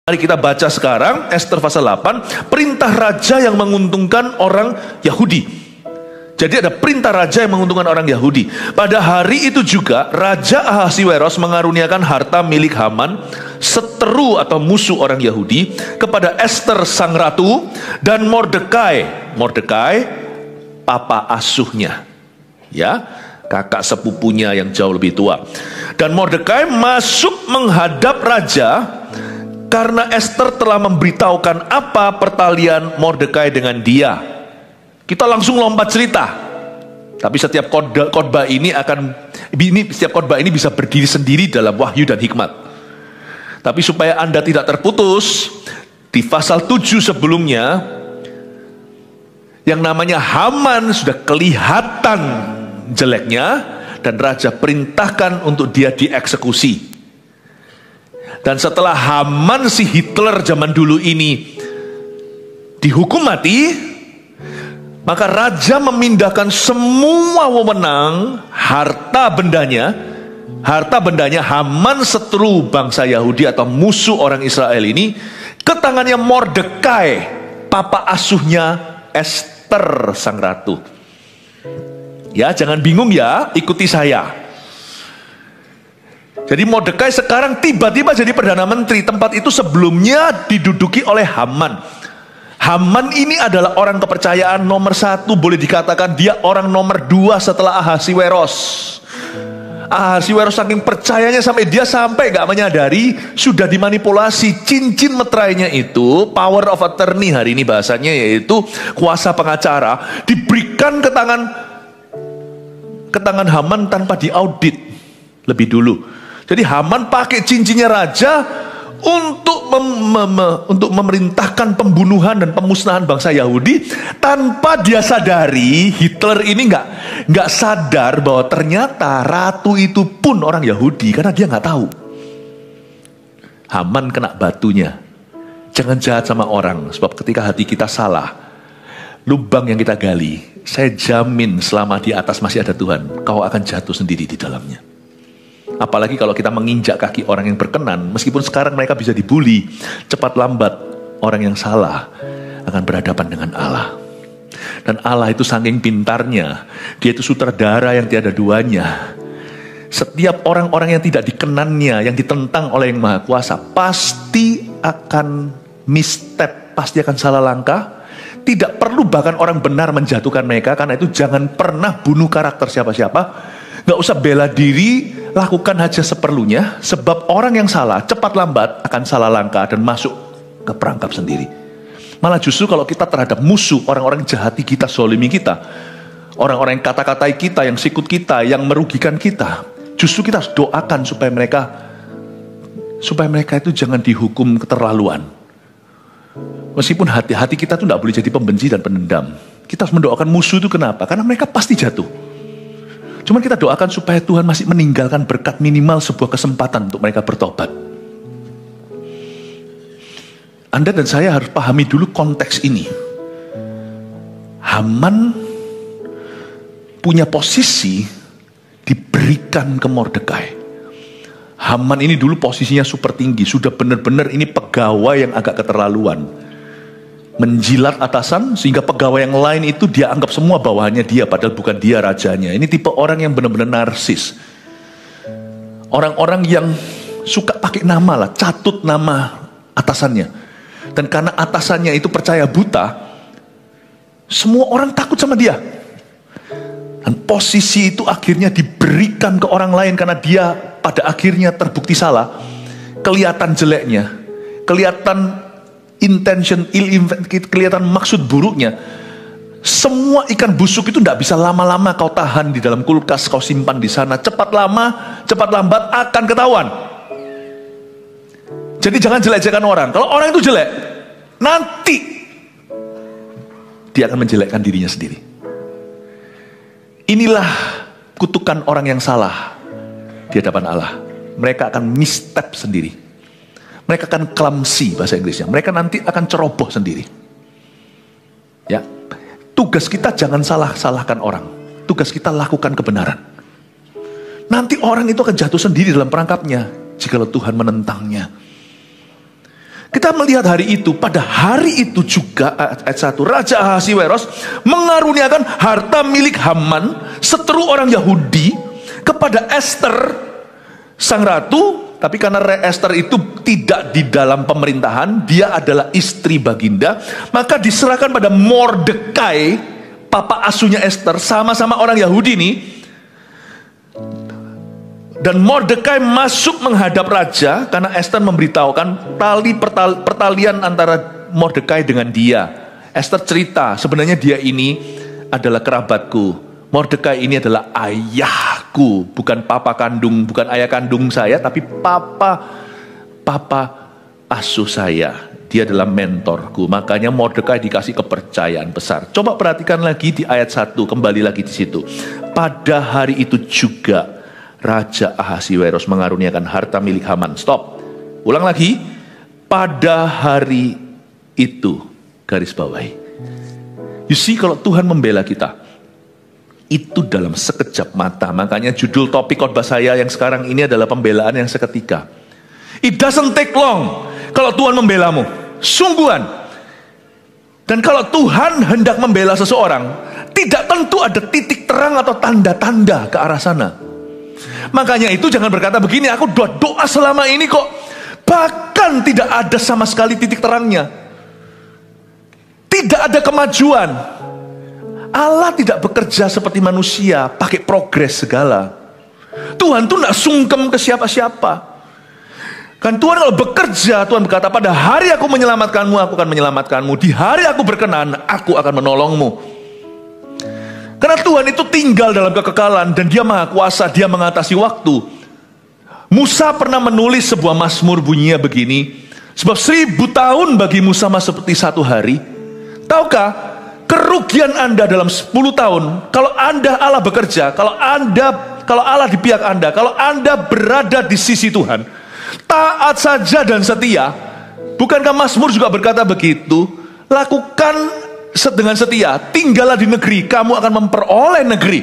Mari kita baca sekarang Ester pasal 8, perintah raja yang menguntungkan orang Yahudi. Jadi ada perintah raja yang menguntungkan orang Yahudi. Pada hari itu juga Raja Ahasiweros mengaruniakan harta milik Haman, seteru atau musuh orang Yahudi, kepada Ester sang ratu dan Mordekai. Mordekai papa asuhnya, ya, kakak sepupunya yang jauh lebih tua. Dan Mordekai masuk menghadap raja karena Ester telah memberitahukan apa pertalian Mordekai dengan dia. Kita langsung lompat cerita. Tapi setiap khotbah ini bisa berdiri sendiri dalam wahyu dan hikmat. Tapi supaya Anda tidak terputus, di pasal 7 sebelumnya, yang namanya Haman sudah kelihatan jeleknya, dan raja perintahkan untuk dia dieksekusi. Dan setelah Haman si Hitler zaman dulu ini dihukum mati, maka raja memindahkan semua wewenang harta bendanya Haman seteru bangsa Yahudi atau musuh orang Israel ini ke tangannya Mordekai, papa asuhnya Ester sang ratu. Ya, jangan bingung ya, ikuti saya. Jadi Mordekai sekarang tiba-tiba jadi Perdana Menteri. Tempat itu sebelumnya diduduki oleh Haman. Haman ini adalah orang kepercayaan nomor 1. Boleh dikatakan dia orang nomor 2 setelah Ahasiweros. Ahasiweros saking percayanya sampai gak menyadari sudah dimanipulasi. Cincin meterainya itu, power of attorney hari ini bahasanya, yaitu kuasa pengacara, diberikan ke tangan Haman tanpa diaudit lebih dulu. Jadi Haman pakai cincinnya raja untuk memerintahkan pembunuhan dan pemusnahan bangsa Yahudi, tanpa dia sadari. Hitler ini nggak sadar bahwa ternyata ratu itu pun orang Yahudi, karena dia nggak tahu. Haman kena batunya. Jangan jahat sama orang, sebab ketika hati kita salah, lubang yang kita gali, saya jamin selama di atas masih ada Tuhan, kau akan jatuh sendiri di dalamnya. Apalagi kalau kita menginjak kaki orang yang berkenan, meskipun sekarang mereka bisa dibully, cepat lambat orang yang salah akan berhadapan dengan Allah. Dan Allah itu saking pintarnya, dia itu sutradara yang tiada duanya. Setiap orang-orang yang tidak dikenannya, yang ditentang oleh Yang Maha Kuasa, pasti akan misstep, pasti akan salah langkah. Tidak perlu bahkan orang benar menjatuhkan mereka, karena itu jangan pernah bunuh karakter siapa-siapa. Gak usah bela diri, lakukan aja seperlunya. Sebab orang yang salah cepat lambat akan salah langkah dan masuk ke perangkap sendiri. Malah justru kalau kita terhadap musuh, orang-orang jahati kita, zolimi kita, orang-orang yang kata-katai kita, yang sikut kita, yang merugikan kita, justru kita harus doakan supaya mereka itu jangan dihukum keterlaluan. Meskipun hati-hati kita tuh gak boleh jadi pembenci dan pendendam. Kita harus mendoakan musuh itu. Kenapa? Karena mereka pasti jatuh. Cuman kita doakan supaya Tuhan masih meninggalkan berkat, minimal sebuah kesempatan untuk mereka bertobat. Anda dan saya harus pahami dulu konteks ini. Haman punya posisi diberikan ke Mordekai. Haman ini dulu posisinya super tinggi, sudah benar-benar ini pegawai yang agak keterlaluan. Menjilat atasan sehingga pegawai yang lain itu dia anggap semua bawahannya dia, padahal bukan dia rajanya. Ini tipe orang yang benar-benar narsis. Orang-orang yang suka pakai nama lah, catut nama atasannya. Dan karena atasannya itu percaya buta, semua orang takut sama dia. Dan posisi itu akhirnya diberikan ke orang lain karena dia pada akhirnya terbukti salah. Kelihatan jeleknya, kelihatan intention, kelihatan maksud buruknya. Semua ikan busuk itu tidak bisa lama-lama kau tahan di dalam kulkas, kau simpan di sana. Cepat lambat akan ketahuan. Jadi jangan jelek-jelekan orang. Kalau orang itu jelek, nanti dia akan menjelekkan dirinya sendiri. Inilah kutukan orang yang salah di hadapan Allah. Mereka akan misstep sendiri. Mereka akan clumsy bahasa Inggrisnya. Mereka nanti akan ceroboh sendiri. Ya, tugas kita jangan salahkan orang. Tugas kita lakukan kebenaran. Nanti orang itu akan jatuh sendiri dalam perangkapnya jikalau Tuhan menentangnya. Kita melihat hari itu, pada hari itu juga ayat 1, Raja Ahasiweros mengaruniakan harta milik Haman, seteru orang Yahudi, kepada Ester sang ratu. Tapi karena Ester itu tidak di dalam pemerintahan, dia adalah istri baginda, maka diserahkan pada Mordekai, papa asuhnya Ester, sama-sama orang Yahudi nih. Dan Mordekai masuk menghadap raja karena Ester memberitahukan pertalian antara Mordekai dengan dia. Ester cerita, sebenarnya dia ini adalah kerabatku. Mordekai ini adalah ayahku, bukan papa kandung, bukan ayah kandung saya, tapi papa asuh saya. Dia adalah mentorku. Makanya Mordekai dikasih kepercayaan besar. Coba perhatikan lagi di ayat 1, kembali lagi di situ. Pada hari itu juga Raja Ahasiweros mengaruniakan harta milik Haman. Stop. Ulang lagi. Pada hari itu, garis bawahi. You see, kalau Tuhan membela kita, itu dalam sekejap mata. Makanya judul topik khotbah saya yang sekarang ini adalah pembelaan yang seketika. It doesn't take long kalau Tuhan membelamu. Sungguhan. Dan kalau Tuhan hendak membela seseorang, tidak tentu ada titik terang atau tanda-tanda ke arah sana. Makanya itu jangan berkata begini, aku doa selama ini kok bahkan tidak ada sama sekali titik terangnya. Tidak ada kemajuan. Allah tidak bekerja seperti manusia, pakai progres segala. Tuhan tuh gak sungkem ke siapa-siapa. Kan Tuhan kalau bekerja, Tuhan berkata, pada hari aku menyelamatkanmu, aku akan menyelamatkanmu. Di hari aku berkenan, aku akan menolongmu. Karena Tuhan itu tinggal dalam kekekalan dan Dia Maha Kuasa, Dia mengatasi waktu. Musa pernah menulis sebuah mazmur, bunyinya begini, sebab 1000 tahun bagi Musa seperti 1 hari. Tahukah kerugian Anda dalam 10 tahun kalau Anda Allah bekerja, kalau Allah di pihak Anda, kalau Anda berada di sisi Tuhan, taat saja dan setia. Bukankah mazmur juga berkata begitu? Lakukan dengan setia, tinggallah di negeri, kamu akan memperoleh negeri.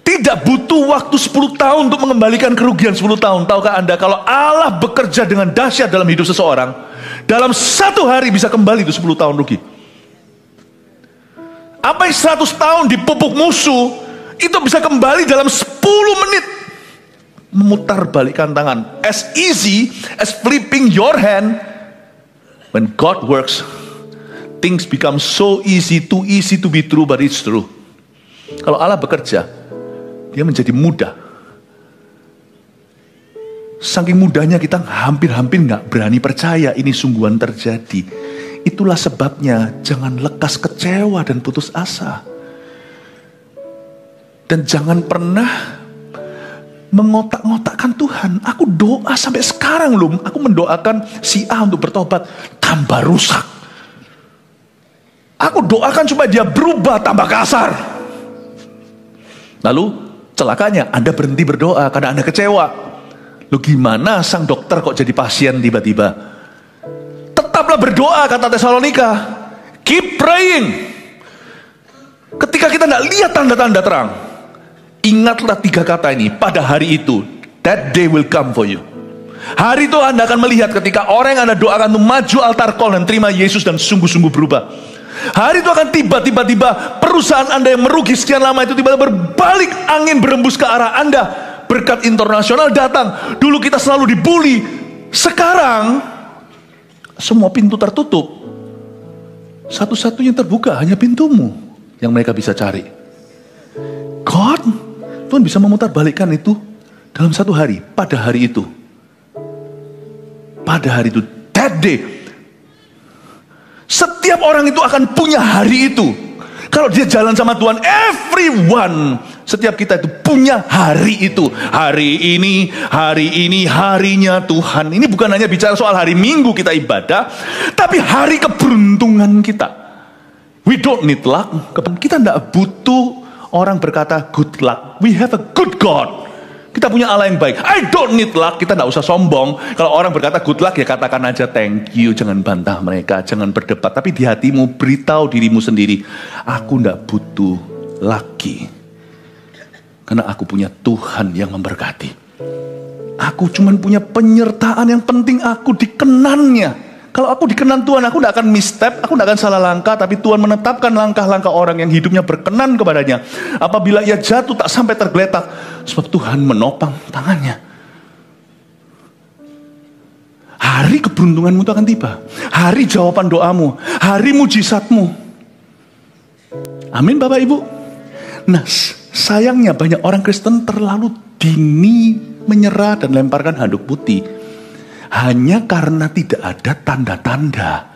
Tidak butuh waktu 10 tahun untuk mengembalikan kerugian 10 tahun. Tahukah Anda, kalau Allah bekerja dengan dahsyat dalam hidup seseorang, dalam 1 hari bisa kembali itu 10 tahun rugi. Apa yang 100 tahun dipupuk musuh, itu bisa kembali dalam 10 menit. Memutar balikkan tangan. As easy as flipping your hand. When God works, things become so easy, too easy to be true, but it's true. Kalau Allah bekerja, Dia menjadi mudah. Saking mudahnya kita hampir-hampir gak berani percaya ini sungguhan terjadi. Itulah sebabnya jangan lekas kecewa dan putus asa. Dan jangan pernah mengotak-ngotakkan Tuhan. Aku doa sampai sekarang loh, aku mendoakan si A untuk bertobat, tambah rusak. Aku doakan supaya dia berubah, tambah kasar. Lalu celakanya Anda berhenti berdoa karena Anda kecewa. Loh gimana sang dokter kok jadi pasien tiba-tiba? Tetaplah berdoa, kata Tesalonika. Keep praying. Ketika kita tidak lihat tanda-tanda terang, ingatlah 3 kata ini. Pada hari itu, that day will come for you. Hari itu Anda akan melihat ketika orang yang Anda doakan itu maju altar call dan terima Yesus dan sungguh-sungguh berubah. Hari itu akan tiba-tiba perusahaan Anda yang merugi sekian lama itu tiba-tiba berbalik, angin berembus ke arah Anda. Berkat internasional datang. Dulu kita selalu dibully. Sekarang semua pintu tertutup. Satu-satunya terbuka hanya pintumu yang mereka bisa cari. God, Tuhan bisa memutarbalikkan itu dalam 1 hari. Pada hari itu. Pada hari itu. That day. Setiap orang itu akan punya hari itu. Kalau dia jalan sama Tuhan, everyone, setiap kita itu punya hari itu. Hari ini harinya Tuhan. Ini bukan hanya bicara soal hari Minggu kita ibadah, tapi hari keberuntungan kita. We don't need luck. Kita tidak butuh orang berkata good luck. We have a good God. Kita punya Allah yang baik. I don't need luck. Kita tidak usah sombong. Kalau orang berkata good luck, ya katakan aja thank you. Jangan bantah mereka, jangan berdebat. Tapi di hatimu beritahu dirimu sendiri, aku tidak butuh lucky. Karena aku punya Tuhan yang memberkati. Aku cuma punya penyertaan yang penting aku dikenannya. Kalau aku dikenal Tuhan, aku tidak akan misstep, aku tidak akan salah langkah, tapi Tuhan menetapkan langkah-langkah orang yang hidupnya berkenan kepadanya. Apabila ia jatuh tak sampai tergeletak, sebab Tuhan menopang tangannya. Hari keberuntunganmu itu akan tiba. Hari jawaban doamu, hari mujizatmu. Amin Bapak Ibu. Nah, sayangnya banyak orang Kristen terlalu dini menyerah dan lemparkan handuk putih. Hanya karena tidak ada tanda-tanda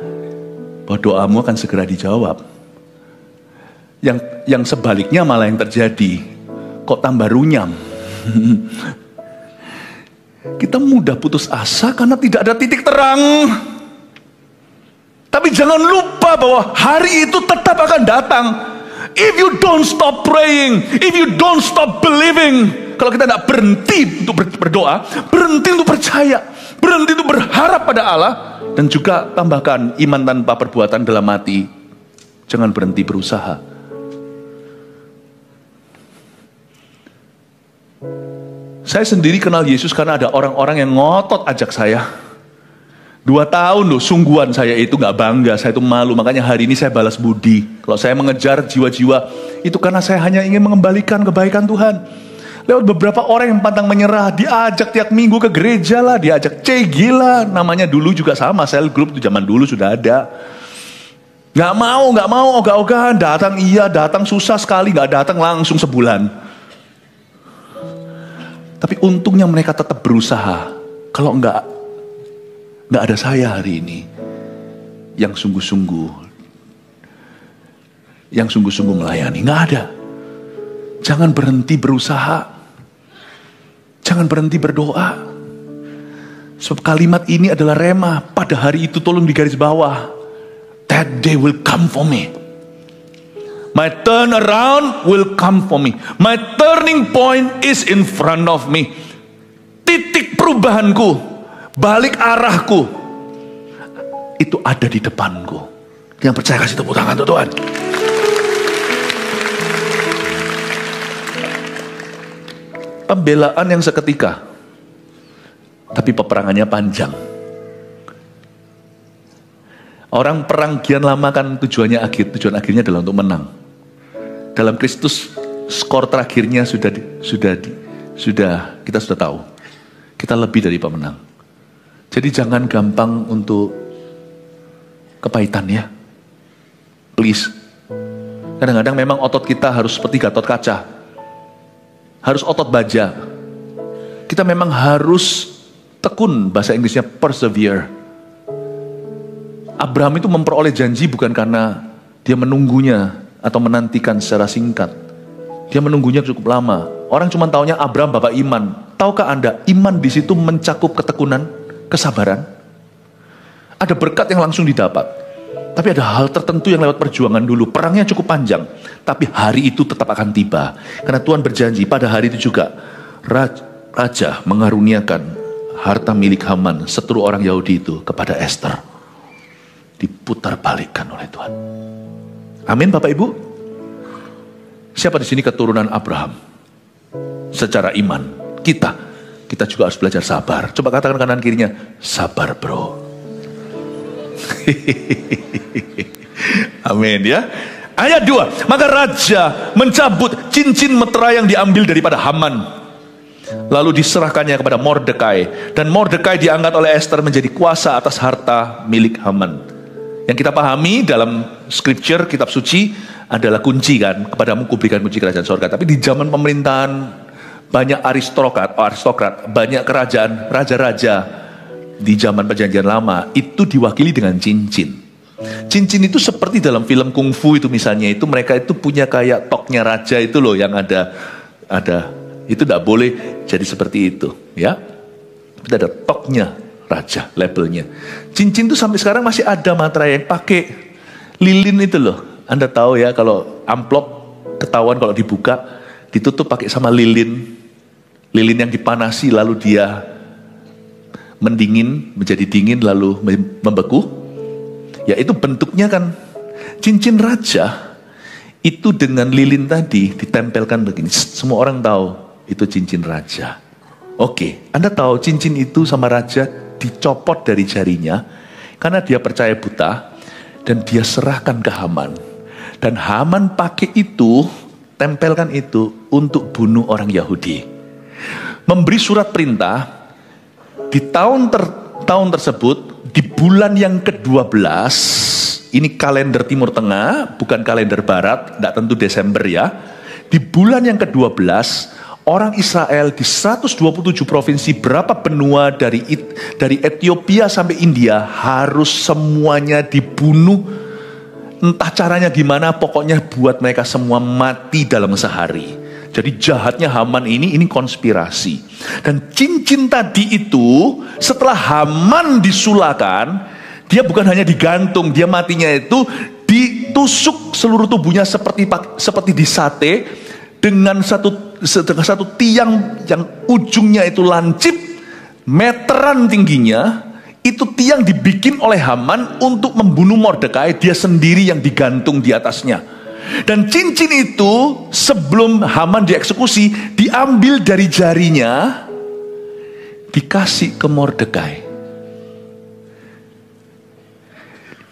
bahwa doamu akan segera dijawab. Yang sebaliknya malah yang terjadi. Kok tambah runyam? Kita mudah putus asa karena tidak ada titik terang. Tapi jangan lupa bahwa hari itu tetap akan datang. If you don't stop praying, if you don't stop believing, kalau kita tidak berhenti untuk berdoa, berhenti untuk percaya, berhenti untuk berharap pada Allah, dan juga tambahkan iman tanpa perbuatan dalam hati. Jangan berhenti berusaha. Saya sendiri kenal Yesus karena ada orang-orang yang ngotot ajak saya. 2 tahun loh, sungguhan saya itu gak bangga, saya itu malu. Makanya hari ini saya balas budi. Kalau saya mengejar jiwa-jiwa, itu karena saya hanya ingin mengembalikan kebaikan Tuhan. Lewat beberapa orang yang pantang menyerah, diajak tiap minggu ke gereja lah, diajak gila. Namanya dulu juga sama, sel group itu zaman dulu sudah ada. Gak mau, ogah-ogahan, datang iya, datang susah sekali, gak datang langsung sebulan. Tapi untungnya mereka tetap berusaha. Kalau enggak ada saya hari ini yang sungguh-sungguh melayani. Enggak ada. Jangan berhenti berusaha. Jangan berhenti berdoa. Sebab kalimat ini adalah rema. Pada hari itu tolong digaris bawah. That day will come for me. My turnaround will come for me. My turning point is in front of me. Titik perubahanku, balik arahku, itu ada di depanku. Yang percaya kasih tepuk tangan untuk Tuhan. Pembelaan yang seketika, tapi peperangannya panjang. Orang perang kian lama kan tujuan akhirnya adalah untuk menang. Dalam Kristus skor terakhirnya kita sudah tahu. Kita lebih dari pemenang. Jadi jangan gampang untuk kepahitan ya. Please. Kadang-kadang memang otot kita harus seperti Gatot Kaca. Harus otot baja. Kita memang harus tekun, bahasa Inggrisnya persevere. Abraham itu memperoleh janji bukan karena dia menunggunya atau menantikan secara singkat. Dia menunggunya cukup lama. Orang cuma taunya Abraham bapak iman. Tahukah Anda, iman di situ mencakup ketekunan, kesabaran. Ada berkat yang langsung didapat. Tapi ada hal tertentu yang lewat perjuangan dulu. Perangnya cukup panjang. Tapi hari itu tetap akan tiba. Karena Tuhan berjanji pada hari itu juga Raja mengaruniakan harta milik Haman, seturu orang Yahudi itu, kepada Esther. Diputar balikkan oleh Tuhan. Amin Bapak Ibu. Siapa di sini keturunan Abraham? Secara iman. Kita juga harus belajar sabar. Coba katakan kanan kirinya, sabar bro. Amin ya. Ayat 2. Maka raja mencabut cincin metera yang diambil daripada Haman, lalu diserahkannya kepada Mordekai. Dan Mordekai diangkat oleh Esther menjadi kuasa atas harta milik Haman. Yang kita pahami dalam scripture, kitab suci, adalah kunci kan. Kepadamu kuberikan kunci kerajaan sorga. Tapi di zaman pemerintahan banyak aristokrat, banyak kerajaan, raja-raja di zaman perjanjian lama, itu diwakili dengan cincin. Cincin itu seperti dalam film kungfu itu misalnya, itu mereka itu punya kayak toknya raja itu loh, yang ada itu tidak boleh jadi seperti itu ya. Tapi ada toknya raja, labelnya. Cincin itu sampai sekarang masih ada materai yang pakai lilin itu loh. Anda tahu ya, kalau amplop ketahuan kalau dibuka, ditutup pakai sama lilin. Lilin yang dipanasi lalu dia mendingin, menjadi dingin lalu membeku. Ya itu bentuknya kan cincin raja. Itu dengan lilin tadi ditempelkan begini. Semua orang tahu itu cincin raja. Oke, Anda tahu cincin itu sama raja dicopot dari jarinya. Karena dia percaya buta dan dia serahkan ke Haman. Dan Haman pakai itu, tempelkan itu untuk bunuh orang Yahudi. Memberi surat perintah di tahun tersebut, di bulan yang ke-12, ini kalender Timur Tengah, bukan kalender Barat, tidak tentu Desember ya. Di bulan yang ke-12, orang Israel di 127 provinsi, berapa benua dari Ethiopia sampai India harus semuanya dibunuh. Entah caranya gimana, pokoknya buat mereka semua mati dalam sehari. Jadi jahatnya Haman ini konspirasi. Dan cincin tadi itu setelah Haman disulakan, dia bukan hanya digantung, dia matinya itu ditusuk seluruh tubuhnya seperti disate dengan satu tiang yang ujungnya itu lancip, meteran tingginya. Itu tiang dibikin oleh Haman untuk membunuh Mordekai, dia sendiri yang digantung di atasnya. Dan cincin itu sebelum Haman dieksekusi, diambil dari jarinya, dikasih ke Mordekai.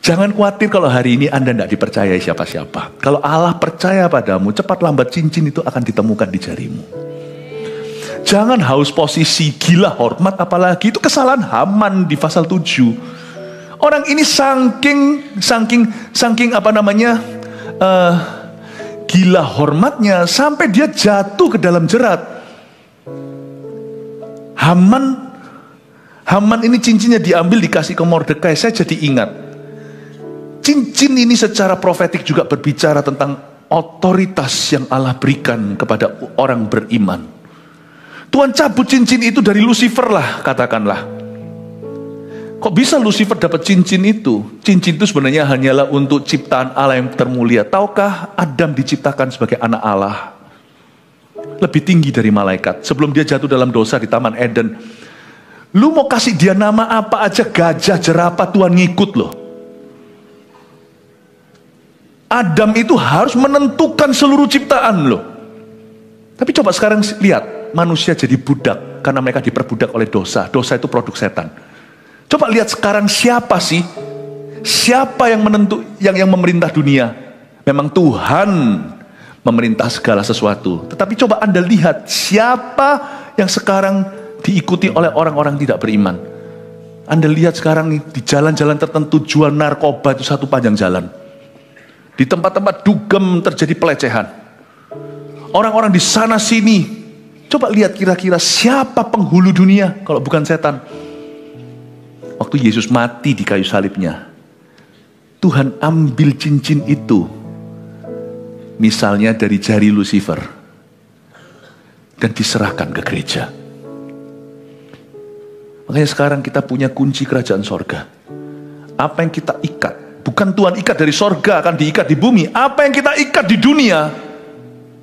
Jangan khawatir kalau hari ini Anda tidak dipercayai siapa-siapa. Kalau Allah percaya padamu, cepat lambat cincin itu akan ditemukan di jarimu. Jangan haus posisi, gila hormat, apalagi itu kesalahan Haman di pasal 7. Orang ini saking gila hormatnya sampai dia jatuh ke dalam jerat. Haman ini cincinnya diambil, dikasih ke Mordekai. Saya jadi ingat, cincin ini secara profetik juga berbicara tentang otoritas yang Allah berikan kepada orang beriman. Tuhan cabut cincin itu dari Lucifer lah, katakanlah. Kok bisa Lucifer dapat cincin itu? Cincin itu sebenarnya hanyalah untuk ciptaan Allah yang termulia. Tahukah Adam diciptakan sebagai anak Allah? Lebih tinggi dari malaikat. Sebelum dia jatuh dalam dosa di Taman Eden. Lu mau kasih dia nama apa aja, gajah, jerapah, Tuhan ngikut loh. Adam itu harus menentukan seluruh ciptaan loh. Tapi coba sekarang lihat. Manusia jadi budak karena mereka diperbudak oleh dosa. Dosa itu produk setan. Coba lihat sekarang siapa sih? Siapa yang yang memerintah dunia? Memang Tuhan memerintah segala sesuatu. Tetapi coba Anda lihat siapa yang sekarang diikuti oleh orang-orang tidak beriman. Anda lihat sekarang nih, di jalan-jalan tertentu jual narkoba itu satu panjang jalan. Di tempat-tempat dugem terjadi pelecehan. Orang-orang di sana sini. Coba lihat kira-kira siapa penghulu dunia kalau bukan setan. Waktu Yesus mati di kayu salibnya, Tuhan ambil cincin itu, misalnya dari jari Lucifer, dan diserahkan ke gereja. Makanya sekarang kita punya kunci kerajaan sorga. Apa yang kita ikat, bukan Tuhan ikat dari sorga akan diikat di bumi. Apa yang kita ikat di dunia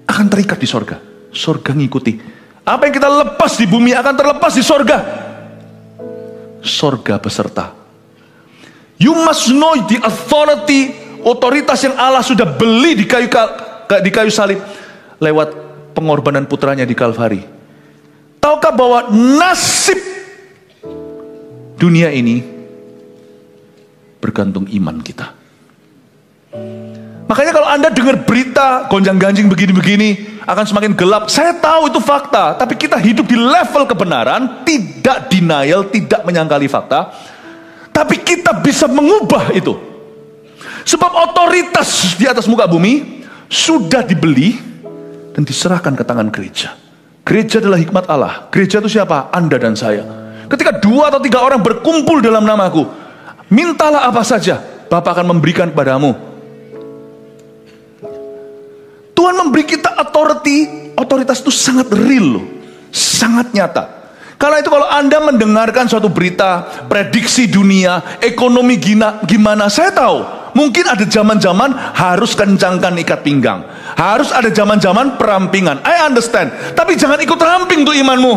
akan terikat di sorga. Sorga ngikuti. Apa yang kita lepas di bumi akan terlepas di sorga. Sorga beserta. You must know the authority, otoritas yang Allah sudah beli di kayu salib lewat pengorbanan putranya di Kalvari. Tahukah bahwa nasib dunia ini bergantung iman kita. Makanya kalau Anda dengar berita gonjang-ganjing begini-begini akan semakin gelap, saya tahu itu fakta, tapi kita hidup di level kebenaran, tidak denial, tidak menyangkali fakta, tapi kita bisa mengubah itu. Sebab otoritas di atas muka bumi sudah dibeli dan diserahkan ke tangan gereja. Gereja adalah hikmat Allah. Gereja itu siapa? Anda dan saya. Ketika 2 atau 3 orang berkumpul dalam namaku, mintalah apa saja, Bapa akan memberikan kepadamu. Tuhan memberi kita otoritas itu sangat real loh, sangat nyata. Karena itu kalau Anda mendengarkan suatu berita, prediksi dunia, ekonomi gimana, saya tahu. Mungkin ada zaman-zaman harus kencangkan ikat pinggang. Harus ada zaman-zaman perampingan. I understand. Tapi jangan ikut ramping tuh imanmu.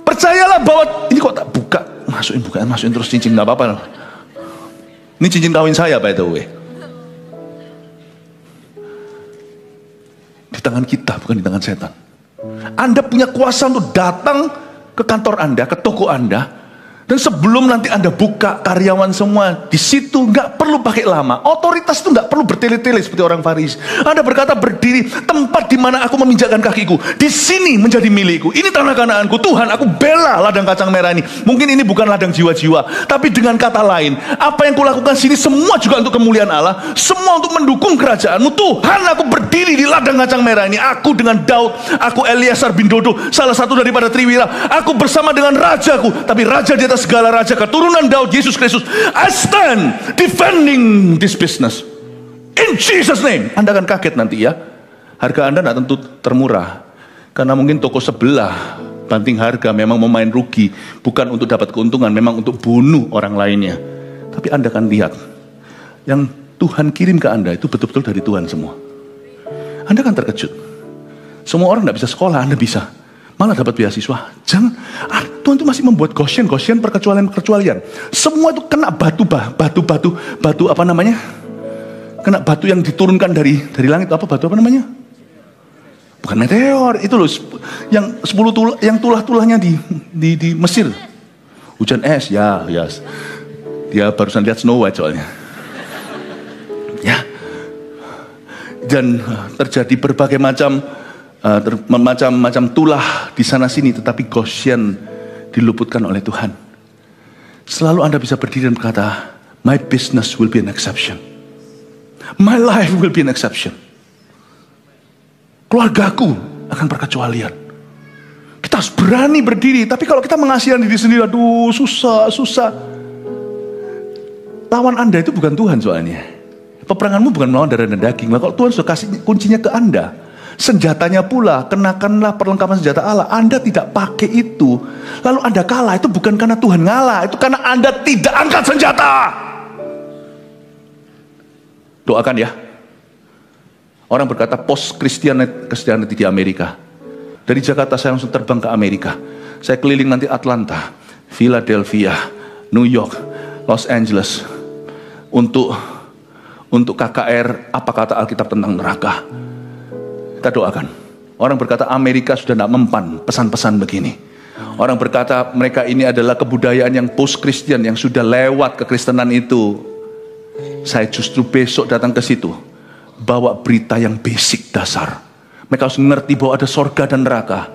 Percayalah bahwa, ini kok tak buka, masukin terus cincin, gak apa-apa. Ini cincin kawin saya by the way. Di tangan kita, bukan di tangan setan. Anda punya kuasa untuk datang ke kantor Anda, ke toko Anda, Dan sebelum nanti Anda buka karyawan semua di situ, nggak perlu pakai lama. Otoritas itu nggak perlu bertele-tele seperti orang Farisi. Anda berkata, berdiri tempat di mana aku meminjakkan kakiku, di sini menjadi milikku. Ini tanah Kanaanku. Tuhan, aku bela ladang kacang merah ini. Mungkin ini bukan ladang jiwa-jiwa, tapi dengan kata lain, apa yang kulakukan sini semua juga untuk kemuliaan Allah, semua untuk mendukung kerajaanmu. Tuhan, aku berdiri di ladang kacang merah ini. Aku dengan Daud, aku Eleazar bin Dodo, salah satu daripada Triwira. Aku bersama dengan rajaku, tapi raja di atas segala raja, keturunan Daud, Yesus Kristus. I stand defending this business in Jesus name. Anda akan kaget nanti ya. Harga Anda tidak tentu termurah, karena mungkin toko sebelah banting harga memang mau main rugi, bukan untuk dapat keuntungan, memang untuk bunuh orang lainnya. Tapi Anda akan lihat, yang Tuhan kirim ke Anda itu betul-betul dari Tuhan semua. Anda akan terkejut. Semua orang tidak bisa sekolah, Anda bisa. Malah dapat beasiswa. Jangan, Tuhan itu masih membuat Goshen perkecualian. Semua itu kena batu apa namanya? Kena batu yang diturunkan dari langit. Apa batu apa namanya? Bukan meteor, itu loh yang 10 yang tulah-tulahnya di Mesir. Hujan es, ya. Dia barusan lihat Snow White soalnya. Ya. Dan terjadi berbagai macam tulah di sana sini, tetapi Goshen diluputkan oleh Tuhan. Selalu Anda bisa berdiri dan berkata, my business will be an exception, my life will be an exception. Keluargaku akan perkecualian. Kita harus berani berdiri. Tapi kalau kita mengasihi diri sendiri, aduh susah. Lawan Anda itu bukan Tuhan soalnya. Peperanganmu bukan melawan darah dan daging. Kalau Tuhan sudah kasih kuncinya ke Anda, senjatanya pula, kenakanlah perlengkapan senjata Allah. Anda tidak pakai itu, lalu Anda kalah. Itu bukan karena Tuhan ngalah, itu karena Anda tidak angkat senjata. Doakan ya. Orang berkata post Christianity di Amerika. Dari Jakarta saya langsung terbang ke Amerika. Saya keliling nanti Atlanta, Philadelphia, New York, Los Angeles untuk KKR apa kata Alkitab tentang neraka. Kita doakan. Orang berkata Amerika sudah tidak mempan pesan-pesan begini. Orang berkata mereka ini adalah kebudayaan yang post-Christian, yang sudah lewat kekristenan itu. Saya justru besok datang ke situ, bawa berita yang basic dasar. Mereka harus mengerti bahwa ada sorga dan neraka,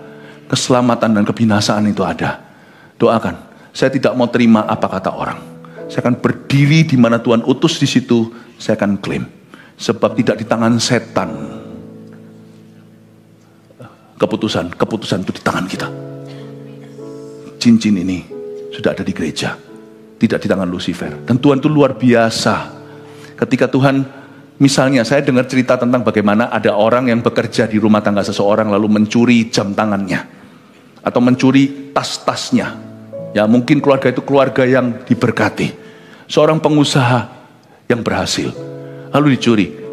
keselamatan dan kebinasaan itu ada. Doakan. Saya tidak mau terima apa kata orang. Saya akan berdiri di mana Tuhan utus di situ. Saya akan klaim, sebab tidak di tangan setan. Keputusan itu di tangan kita. Cincin ini sudah ada di gereja, tidak di tangan Lucifer. Dan Tuhan itu luar biasa. Ketika Tuhan, misalnya saya dengar cerita tentang bagaimana ada orang yang bekerja di rumah tangga seseorang lalu mencuri jam tangannya atau mencuri tas-tasnya. Ya mungkin keluarga itu keluarga yang diberkati. Seorang pengusaha yang berhasil lalu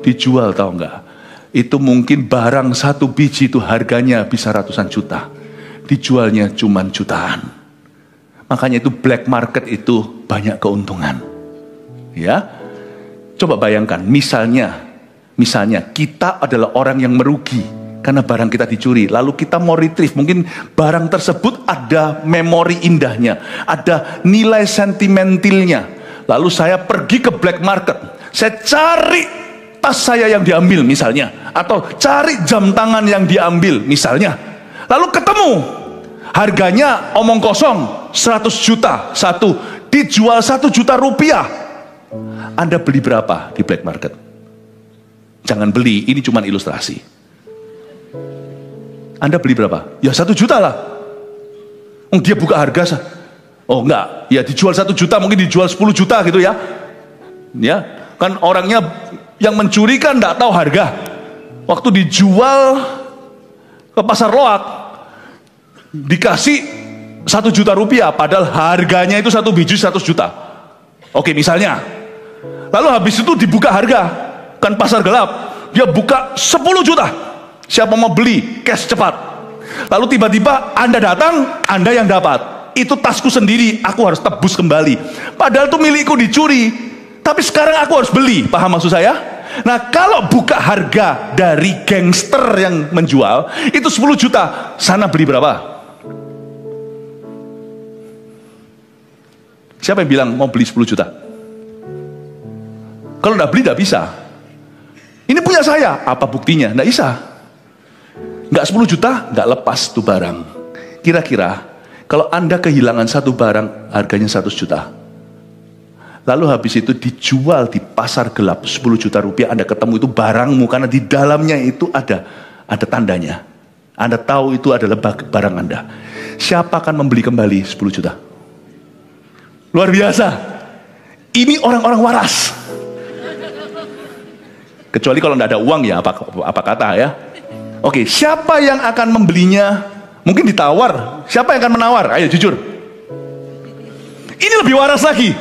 dijual, tahu enggak? Itu mungkin barang satu biji itu harganya bisa ratusan juta, dijualnya cuma jutaan. Makanya itu black market itu banyak keuntungan. Ya, coba bayangkan, misalnya kita adalah orang yang merugi karena barang kita dicuri, lalu kita mau retrieve, mungkin barang tersebut ada memori indahnya, ada nilai sentimentalnya. Lalu saya pergi ke black market, saya cari tas saya yang diambil misalnya, atau cari jam tangan yang diambil misalnya, lalu ketemu harganya omong kosong 100 juta satu, dijual 1 juta rupiah. Anda beli berapa di black market? Jangan beli, ini cuma ilustrasi. Anda beli berapa? Ya 1 juta lah. Dia buka harga, oh enggak, ya dijual 1 juta, mungkin dijual 10 juta gitu ya. Ya, kan orangnya yang mencuri kan enggak tahu harga. Waktu dijual ke pasar loak, dikasih 1 juta rupiah, padahal harganya itu satu biji 100 juta. Oke, misalnya. Lalu habis itu dibuka harga, kan pasar gelap, dia buka 10 juta. Siapa mau beli? Cash cepat. Lalu tiba-tiba Anda datang, Anda yang dapat. Itu tasku sendiri, aku harus tebus kembali. Padahal itu milikku dicuri. Tapi sekarang aku harus beli, paham maksud saya? Nah, kalau buka harga dari gangster yang menjual, itu 10 juta. Sana beli berapa? Siapa yang bilang mau beli 10 juta? Kalau nggak beli, nggak bisa. Ini punya saya, apa buktinya? Nggak bisa. Nggak 10 juta, nggak lepas tuh barang. Kira-kira, kalau Anda kehilangan satu barang, harganya 100 juta. Lalu habis itu dijual di pasar gelap 10 juta rupiah, Anda ketemu itu barangmu, karena di dalamnya itu ada tandanya. Anda tahu itu adalah barang Anda. Siapa akan membeli kembali 10 juta? Luar biasa. Ini orang-orang waras. Kecuali kalau tidak ada uang ya, apa kata ya. Oke, siapa yang akan membelinya? Mungkin ditawar. Siapa yang akan menawar? Ayo jujur. Ini lebih waras lagi.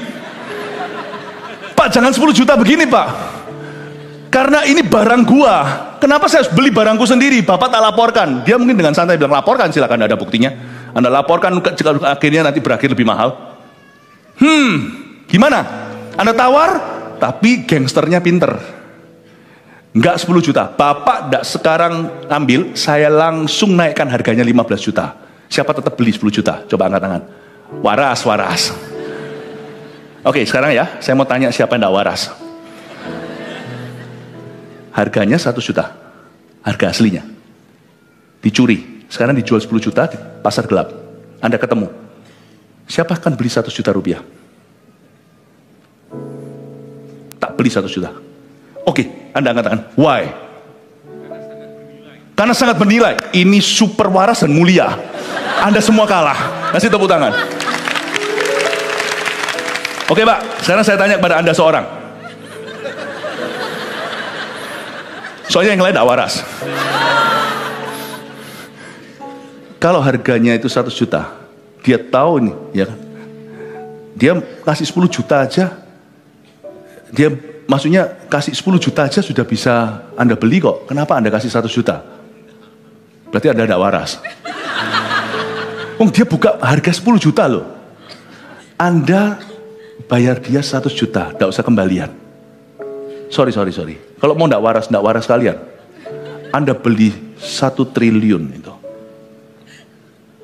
Pak, jangan 10 juta begini, Pak. Karena ini barang gua. Kenapa saya harus beli barangku sendiri? Bapak tak laporkan. Dia mungkin dengan santai bilang, laporkan, silakan, ada buktinya. Anda laporkan, akhirnya nanti berakhir lebih mahal. Gimana? Anda tawar, tapi gangsternya pinter. Enggak 10 juta. Bapak enggak sekarang ambil, saya langsung naikkan harganya 15 juta. Siapa tetap beli 10 juta? Coba angkat tangan. Waras. Oke, sekarang ya, saya mau tanya siapa yang enggak waras. Harganya 1 juta. Harga aslinya. Dicuri. Sekarang dijual 10 juta di pasar gelap. Anda ketemu. Siapa akan beli 100 juta rupiah? Tak beli 100 juta. Oke, Anda angkat tangan. Why? Karena sangat bernilai. Ini super waras dan mulia. Anda semua kalah. Kasih tepuk tangan. Oke, Pak. Sekarang saya tanya kepada Anda seorang. Soalnya yang lain tidak waras. Kalau harganya itu 100 juta, dia tahu nih, ya kan? Dia kasih 10 juta aja. Dia maksudnya kasih 10 juta aja sudah bisa Anda beli kok. Kenapa Anda kasih 100 juta? Berarti Anda tidak waras. Dia buka harga 10 juta loh. Anda bayar dia 100 juta, tidak usah kembalian. Sorry. Kalau mau tidak waras kalian. Anda beli 1 triliun itu.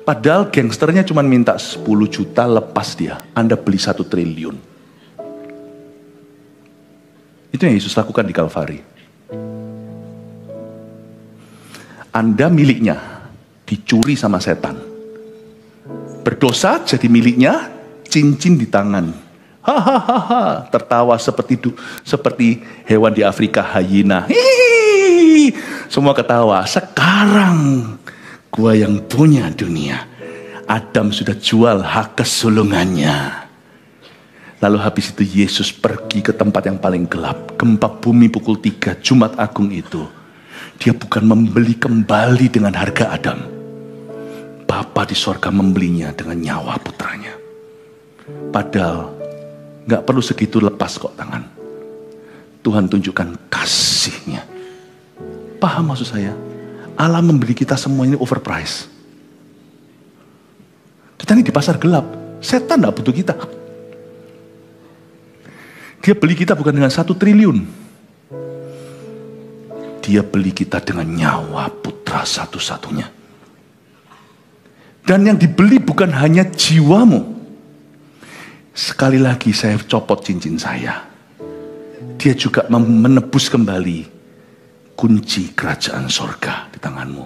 Padahal gangsternya cuma minta 10 juta lepas dia. Anda beli 1 triliun. Itu yang Yesus lakukan di Kalvari. Anda miliknya, dicuri sama setan. Berdosa jadi miliknya, cincin di tangan. Hahaha, tertawa seperti hewan di Afrika, hyena. Hihihi. Semua ketawa. Sekarang gua yang punya dunia. Adam sudah jual hak kesulungannya. Lalu habis itu Yesus pergi ke tempat yang paling gelap. Gempa bumi pukul 3 Jumat Agung itu. Dia bukan membeli kembali dengan harga Adam. Bapa di sorga membelinya dengan nyawa putranya. Padahal gak perlu segitu, lepas kok tangan. Tuhan tunjukkan kasih-Nya. Paham maksud saya? Allah membeli kita semua ini overpriced. Kita ini di pasar gelap. Setan gak butuh kita. Dia beli kita bukan dengan 1 triliun. Dia beli kita dengan nyawa putra satu-satunya. Dan yang dibeli bukan hanya jiwamu. Sekali lagi saya copot cincin saya. Dia juga menebus kembali kunci kerajaan sorga di tanganmu.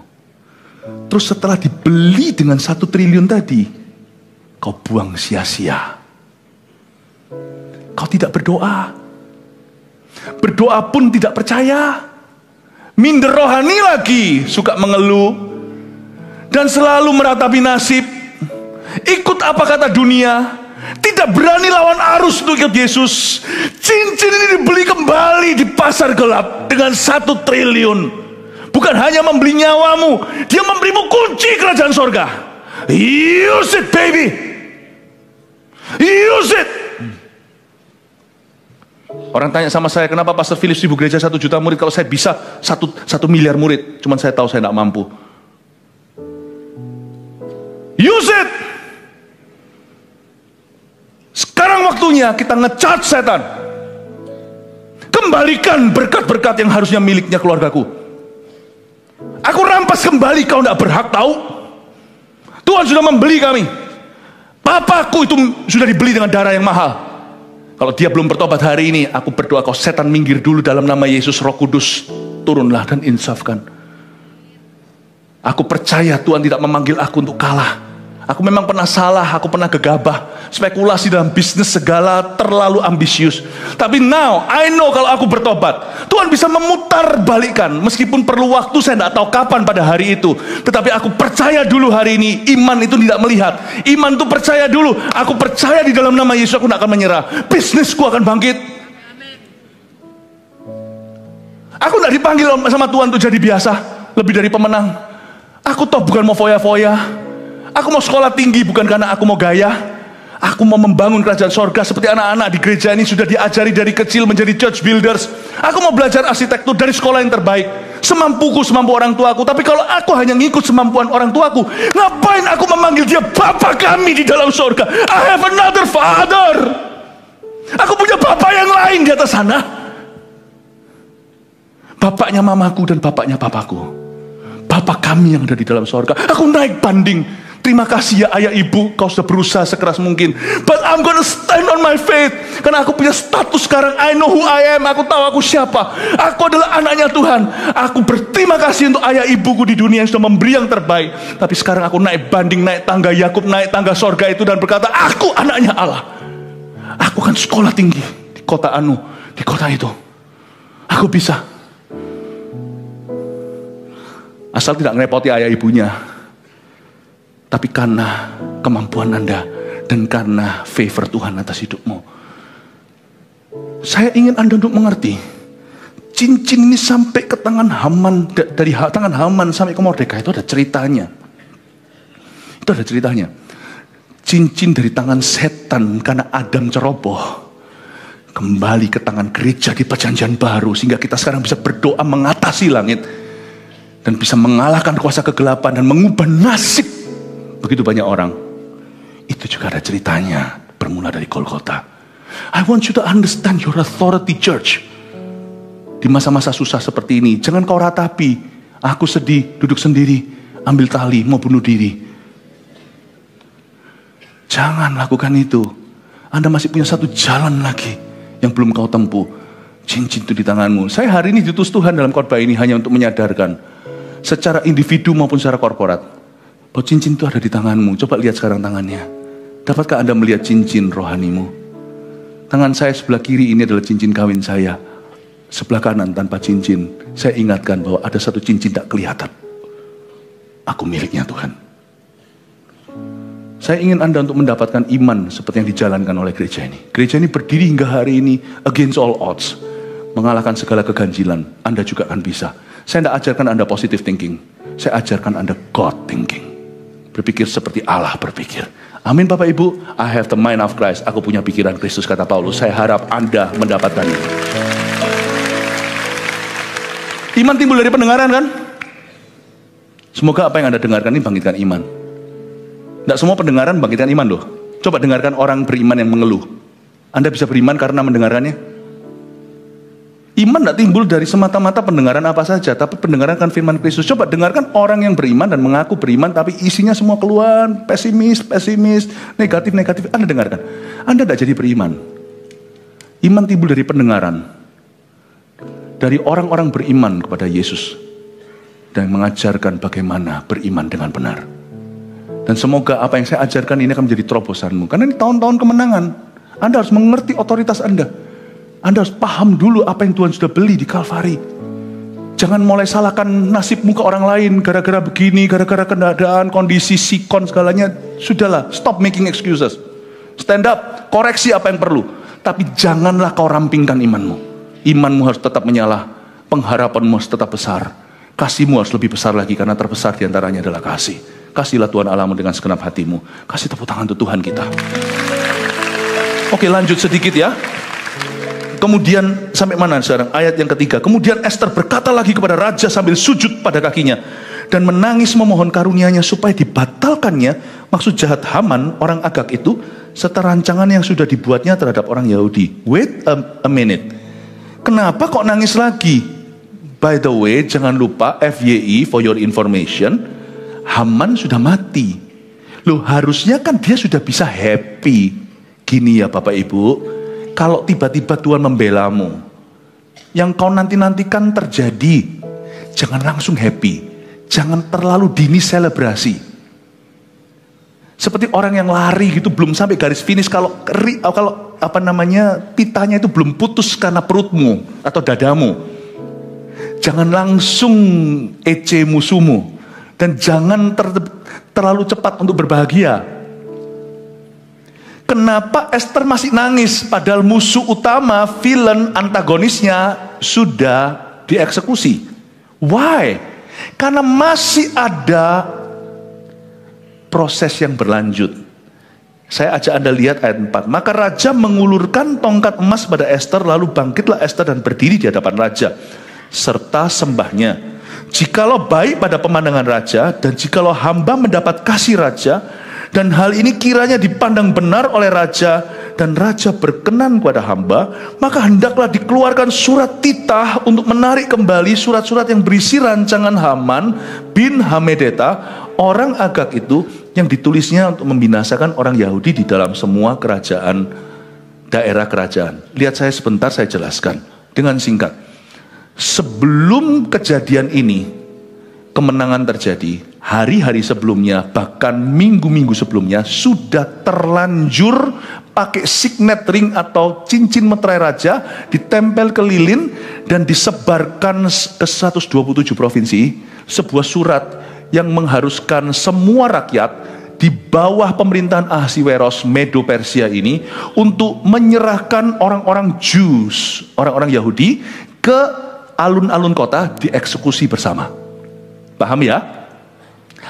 Terus setelah dibeli dengan 1 triliun tadi, kau buang sia-sia. Kau tidak berdoa. Berdoa pun tidak percaya. Minder rohani lagi, suka mengeluh. Dan selalu meratapi nasib. Ikut apa kata dunia. Tidak berani lawan arus untuk ikut Yesus. Cincin ini dibeli kembali di pasar gelap dengan 1 triliun. Bukan hanya membeli nyawamu, dia memberimu kunci kerajaan sorga. Use it, baby. Use it. Orang tanya sama saya, kenapa Pastor Philip sibuk gereja 1 juta murid kalau saya bisa 1 miliar murid. Cuman saya tahu saya tidak mampu. Use it. Sekarang waktunya kita nge-charge setan. Kembalikan berkat-berkat yang harusnya miliknya keluargaku. Aku rampas kembali, kau tidak berhak tahu. Tuhan sudah membeli kami. papaku itu sudah dibeli dengan darah yang mahal. Kalau dia belum bertobat hari ini, aku berdoa kau setan minggir dulu dalam nama Yesus. Roh Kudus turunlah dan insafkan. Aku percaya Tuhan tidak memanggil aku untuk kalah. Aku memang pernah salah, aku pernah gegabah, spekulasi dalam bisnis segala, terlalu ambisius. Tapi now, I know kalau aku bertobat, Tuhan bisa memutar balikan. Meskipun perlu waktu, saya tidak tahu kapan pada hari itu. Tetapi aku percaya dulu hari ini, iman itu tidak melihat. Iman itu percaya dulu, aku percaya di dalam nama Yesus, aku tidak akan menyerah. Bisnisku akan bangkit. Aku tidak dipanggil sama Tuhan untuk jadi biasa, lebih dari pemenang. Aku toh bukan mau foya-foya. Aku mau sekolah tinggi bukan karena aku mau gaya. Aku mau membangun kerajaan sorga seperti anak-anak di gereja ini sudah diajari dari kecil menjadi church builders. Aku mau belajar arsitektur dari sekolah yang terbaik, semampuku, semampu orang tuaku. Tapi kalau aku hanya ngikut semampuan orang tuaku, ngapain aku memanggil dia Bapa kami di dalam sorga? I have another father. Aku punya Bapa yang lain di atas sana. Bapaknya mamaku dan bapaknya papaku. Bapa kami yang ada di dalam sorga. Aku naik banding. Terima kasih ya ayah ibu, kau sudah berusaha sekeras mungkin. But I'm gonna stand on my faith. Karena aku punya status sekarang. I know who I am. Aku tahu aku siapa. Aku adalah anaknya Tuhan. Aku berterima kasih untuk ayah ibuku di dunia yang sudah memberi yang terbaik. Tapi sekarang aku naik banding, naik tangga Yakub, naik tangga sorga itu dan berkata, aku anaknya Allah. Aku akan sekolah tinggi di kota Anu, di kota itu. Aku bisa. Asal tidak ngerepoti ayah ibunya. Tapi karena kemampuan Anda dan karena favor Tuhan atas hidupmu. Saya ingin Anda untuk mengerti. Cincin ini sampai ke tangan Haman, dari tangan Haman sampai ke Mordekai itu ada ceritanya. Itu ada ceritanya. Cincin dari tangan setan karena Adam ceroboh kembali ke tangan gereja di perjanjian baru sehingga kita sekarang bisa berdoa mengatasi langit dan bisa mengalahkan kuasa kegelapan dan mengubah nasib begitu banyak orang. Itu juga ada ceritanya, bermula dari Golgota. I want you to understand your authority, church. Di masa-masa susah seperti ini, jangan kau ratapi, aku sedih, duduk sendiri, ambil tali, mau bunuh diri. Jangan lakukan itu. Anda masih punya satu jalan lagi yang belum kau tempuh. Cincin itu di tanganmu. Saya hari ini diutus Tuhan dalam khotbah ini hanya untuk menyadarkan secara individu maupun secara korporat bahwa cincin itu ada di tanganmu. Coba lihat sekarang tangannya. Dapatkah Anda melihat cincin rohanimu? Tangan saya sebelah kiri ini adalah cincin kawin saya. Sebelah kanan tanpa cincin. Saya ingatkan bahwa ada satu cincin tak kelihatan. Aku miliknya Tuhan. Saya ingin Anda untuk mendapatkan iman seperti yang dijalankan oleh gereja ini. Gereja ini berdiri hingga hari ini against all odds. Mengalahkan segala keganjilan. Anda juga akan bisa. Saya tidak ajarkan Anda positive thinking. Saya ajarkan Anda God thinking. Berpikir seperti Allah berpikir. Amin Bapak Ibu. I have the mind of Christ. Aku punya pikiran Kristus kata Paulus. Saya harap Anda mendapatkan itu. Iman timbul dari pendengaran kan? Semoga apa yang Anda dengarkan ini bangkitkan iman. Tidak semua pendengaran bangkitkan iman loh. Coba dengarkan orang beriman yang mengeluh. Anda bisa beriman karena mendengarannya. Iman tidak timbul dari semata-mata pendengaran apa saja, tapi pendengaran kan firman Kristus. Coba dengarkan orang yang beriman dan mengaku beriman, tapi isinya semua keluhan, pesimis, negatif. Anda dengarkan. Anda tidak jadi beriman. Iman timbul dari pendengaran. Dari orang-orang beriman kepada Yesus. Dan mengajarkan bagaimana beriman dengan benar. Dan semoga apa yang saya ajarkan ini akan menjadi terobosanmu. Karena ini tahun-tahun kemenangan. Anda harus mengerti otoritas Anda. Anda harus paham dulu apa yang Tuhan sudah beli di Kalvari. Jangan mulai salahkan nasibmu ke orang lain. Gara-gara begini, gara-gara keadaan, kondisi, sikon, segalanya. Sudahlah, stop making excuses. Stand up, koreksi apa yang perlu. Tapi janganlah kau rampingkan imanmu. Imanmu harus tetap menyala. Pengharapanmu harus tetap besar. Kasihmu harus lebih besar lagi. Karena terbesar diantaranya adalah kasih. Kasihlah Tuhan Allahmu dengan segenap hatimu. Kasih tepuk tangan untuk Tuhan kita. Oke, lanjut sedikit ya. Kemudian sampai mana sekarang? Ayat yang ketiga. Kemudian Esther berkata lagi kepada raja sambil sujud pada kakinya dan menangis memohon karunia-Nya supaya dibatalkannya maksud jahat Haman orang Agag itu serta rancangan yang sudah dibuatnya terhadap orang Yahudi. Wait a minute. Kenapa kok nangis lagi? By the way, jangan lupa FYI for your information, Haman sudah mati. Loh, harusnya kan dia sudah bisa happy. Gini ya Bapak Ibu, kalau tiba-tiba Tuhan membelamu, yang kau nanti-nantikan terjadi, jangan langsung happy. Jangan terlalu dini selebrasi. Seperti orang yang lari gitu, belum sampai garis finish, kalau pitanya itu belum putus karena perutmu atau dadamu. Jangan langsung ece musuhmu. Dan jangan terlalu cepat untuk berbahagia. Kenapa Esther masih nangis padahal musuh utama, villain, antagonisnya sudah dieksekusi? Why? Karena masih ada proses yang berlanjut. Saya ajak Anda lihat ayat 4. Maka raja mengulurkan tongkat emas pada Esther, lalu bangkitlah Esther dan berdiri di hadapan raja serta sembahnya. Jikalau baik pada pemandangan raja, dan jikalau hamba mendapat kasih raja, dan hal ini kiranya dipandang benar oleh raja, dan raja berkenan kepada hamba, maka hendaklah dikeluarkan surat titah untuk menarik kembali surat-surat yang berisi rancangan Haman bin Hamedata, orang Agag itu, yang ditulisnya untuk membinasakan orang Yahudi di dalam semua kerajaan, daerah kerajaan. Lihat saya sebentar, saya jelaskan dengan singkat. Sebelum kejadian ini, kemenangan terjadi, hari-hari sebelumnya, bahkan minggu-minggu sebelumnya, sudah terlanjur pakai signet ring atau cincin meterai raja, ditempel ke lilin, dan disebarkan ke 127 provinsi, sebuah surat yang mengharuskan semua rakyat di bawah pemerintahan Ahasiweros Medo Persia ini untuk menyerahkan orang-orang Jews, orang-orang Yahudi, ke alun-alun kota dieksekusi bersama. Paham ya?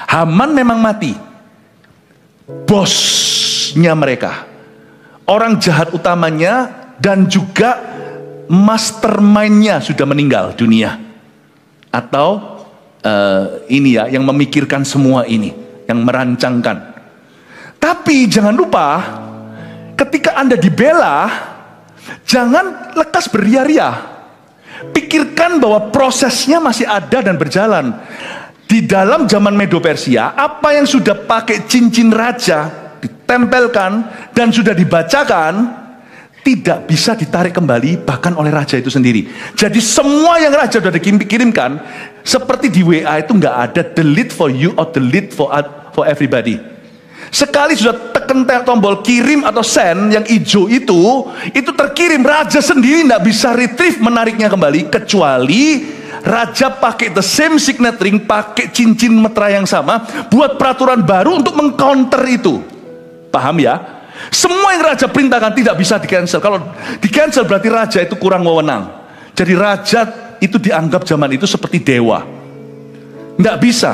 Haman memang mati. Bosnya mereka, orang jahat utamanya, dan juga mastermind-nya sudah meninggal dunia. Atau ini ya, yang memikirkan semua ini, yang merancangkan. Tapi jangan lupa, ketika Anda dibela, jangan lekas beria-ria. Pikirkan bahwa prosesnya masih ada dan berjalan. Di dalam zaman Medo Persia, apa yang sudah pakai cincin raja, ditempelkan, dan sudah dibacakan, tidak bisa ditarik kembali, bahkan oleh raja itu sendiri. Jadi semua yang raja sudah dikirimkan, seperti di WA itu nggak ada delete for you or delete for everybody. Sekali sudah tekan tombol kirim atau send yang hijau itu terkirim, raja sendiri tidak bisa retrieve, menariknya kembali, kecuali raja pakai the same signet ring, pakai cincin meterai yang sama, buat peraturan baru untuk mengcounter itu. Paham ya? Semua yang raja perintahkan tidak bisa di cancel. Kalau di cancel berarti raja itu kurang wewenang. Jadi raja itu dianggap zaman itu seperti dewa. Nggak bisa.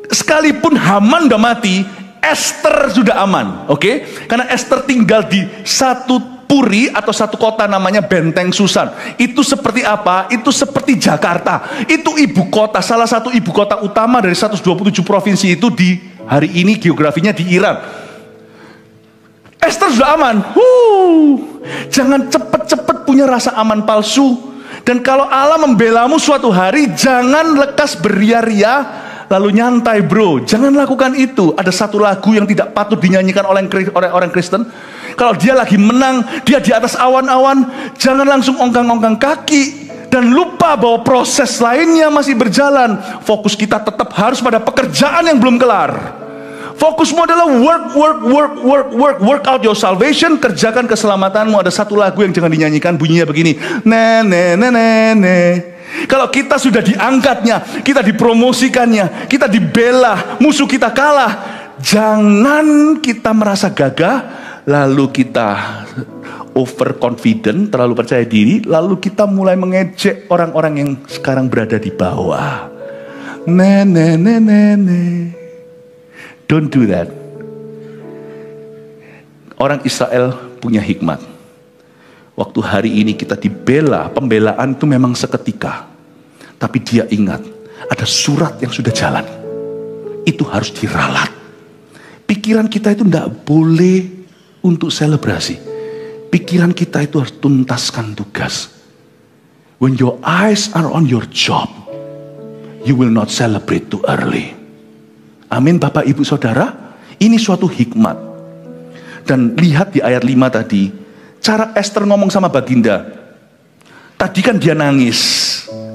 Sekalipun Haman udah mati, Esther sudah aman, oke? Karena Esther tinggal di satu puri atau satu kota namanya Benteng Susan. Itu seperti apa? Itu seperti Jakarta. Itu ibu kota, salah satu ibu kota utama dari 127 provinsi itu di hari ini geografinya di Iran. Esther sudah aman. Jangan cepet-cepet punya rasa aman palsu. Dan kalau Allah membelamu suatu hari, jangan lekas beria-ria lalu nyantai bro, jangan lakukan itu. Ada satu lagu yang tidak patut dinyanyikan oleh orang Kristen. Kalau dia lagi menang, dia di atas awan-awan, jangan langsung ongkang-ongkang kaki dan lupa bahwa proses lainnya masih berjalan. Fokus kita tetap harus pada pekerjaan yang belum kelar. Fokusmu adalah work out your salvation, kerjakan keselamatanmu. Ada satu lagu yang jangan dinyanyikan, bunyinya begini, Kalau kita sudah diangkatnya, kita dipromosikannya, kita dibela, musuh kita kalah, jangan kita merasa gagah, lalu kita overconfident, terlalu percaya diri, lalu kita mulai mengejek orang-orang yang sekarang berada di bawah. Don't do that. Orang Israel punya hikmat. Waktu hari ini kita dibela, pembelaan itu memang seketika. Tapi dia ingat, ada surat yang sudah jalan. Itu harus diralat. Pikiran kita itu tidak boleh untuk selebrasi. Pikiran kita itu harus tuntaskan tugas. When your eyes are on your job, you will not celebrate too early. Amin Bapak Ibu Saudara. Ini suatu hikmat. Dan lihat di ayat 5 tadi, cara Esther ngomong sama Baginda. Tadi kan dia nangis,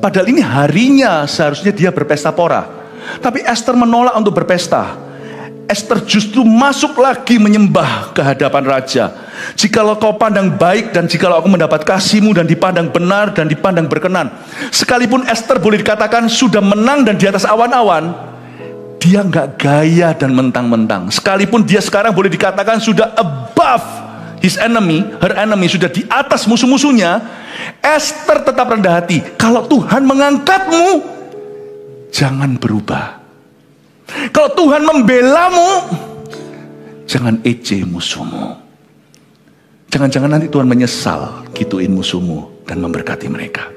padahal ini harinya seharusnya dia berpesta pora. Tapi Esther menolak untuk berpesta. Esther justru masuk lagi menyembah ke hadapan raja. Jikalau kau pandang baik dan jikalau aku mendapat kasihmu dan dipandang benar dan dipandang berkenan. Sekalipun Esther boleh dikatakan sudah menang dan di atas awan-awan, dia nggak gaya dan mentang-mentang. Sekalipun dia sekarang boleh dikatakan sudah above his enemy, her enemy, sudah di atas musuh-musuhnya, Esther tetap rendah hati. Kalau Tuhan mengangkatmu, jangan berubah. Kalau Tuhan membelamu, jangan ejek musuhmu. Jangan-jangan nanti Tuhan menyesal gituin musuhmu dan memberkati mereka.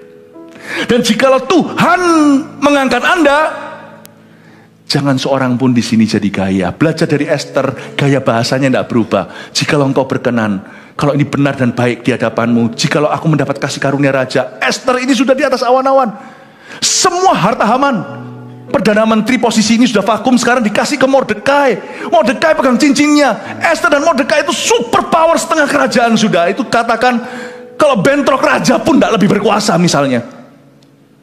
Dan jikalau Tuhan mengangkat Anda, jangan seorang pun di sini jadi gaya. Belajar dari Esther, gaya bahasanya tidak berubah. Jikalau engkau berkenan, kalau ini benar dan baik di hadapanmu, jikalau aku mendapat kasih karunia raja. Esther ini sudah di atas awan-awan. Semua harta Haman, Perdana Menteri posisi ini sudah vakum, sekarang dikasih ke Mordekai. Mordekai pegang cincinnya. Esther dan Mordekai itu super power, setengah kerajaan sudah. Itu katakan kalau bentrok raja pun tidak lebih berkuasa misalnya.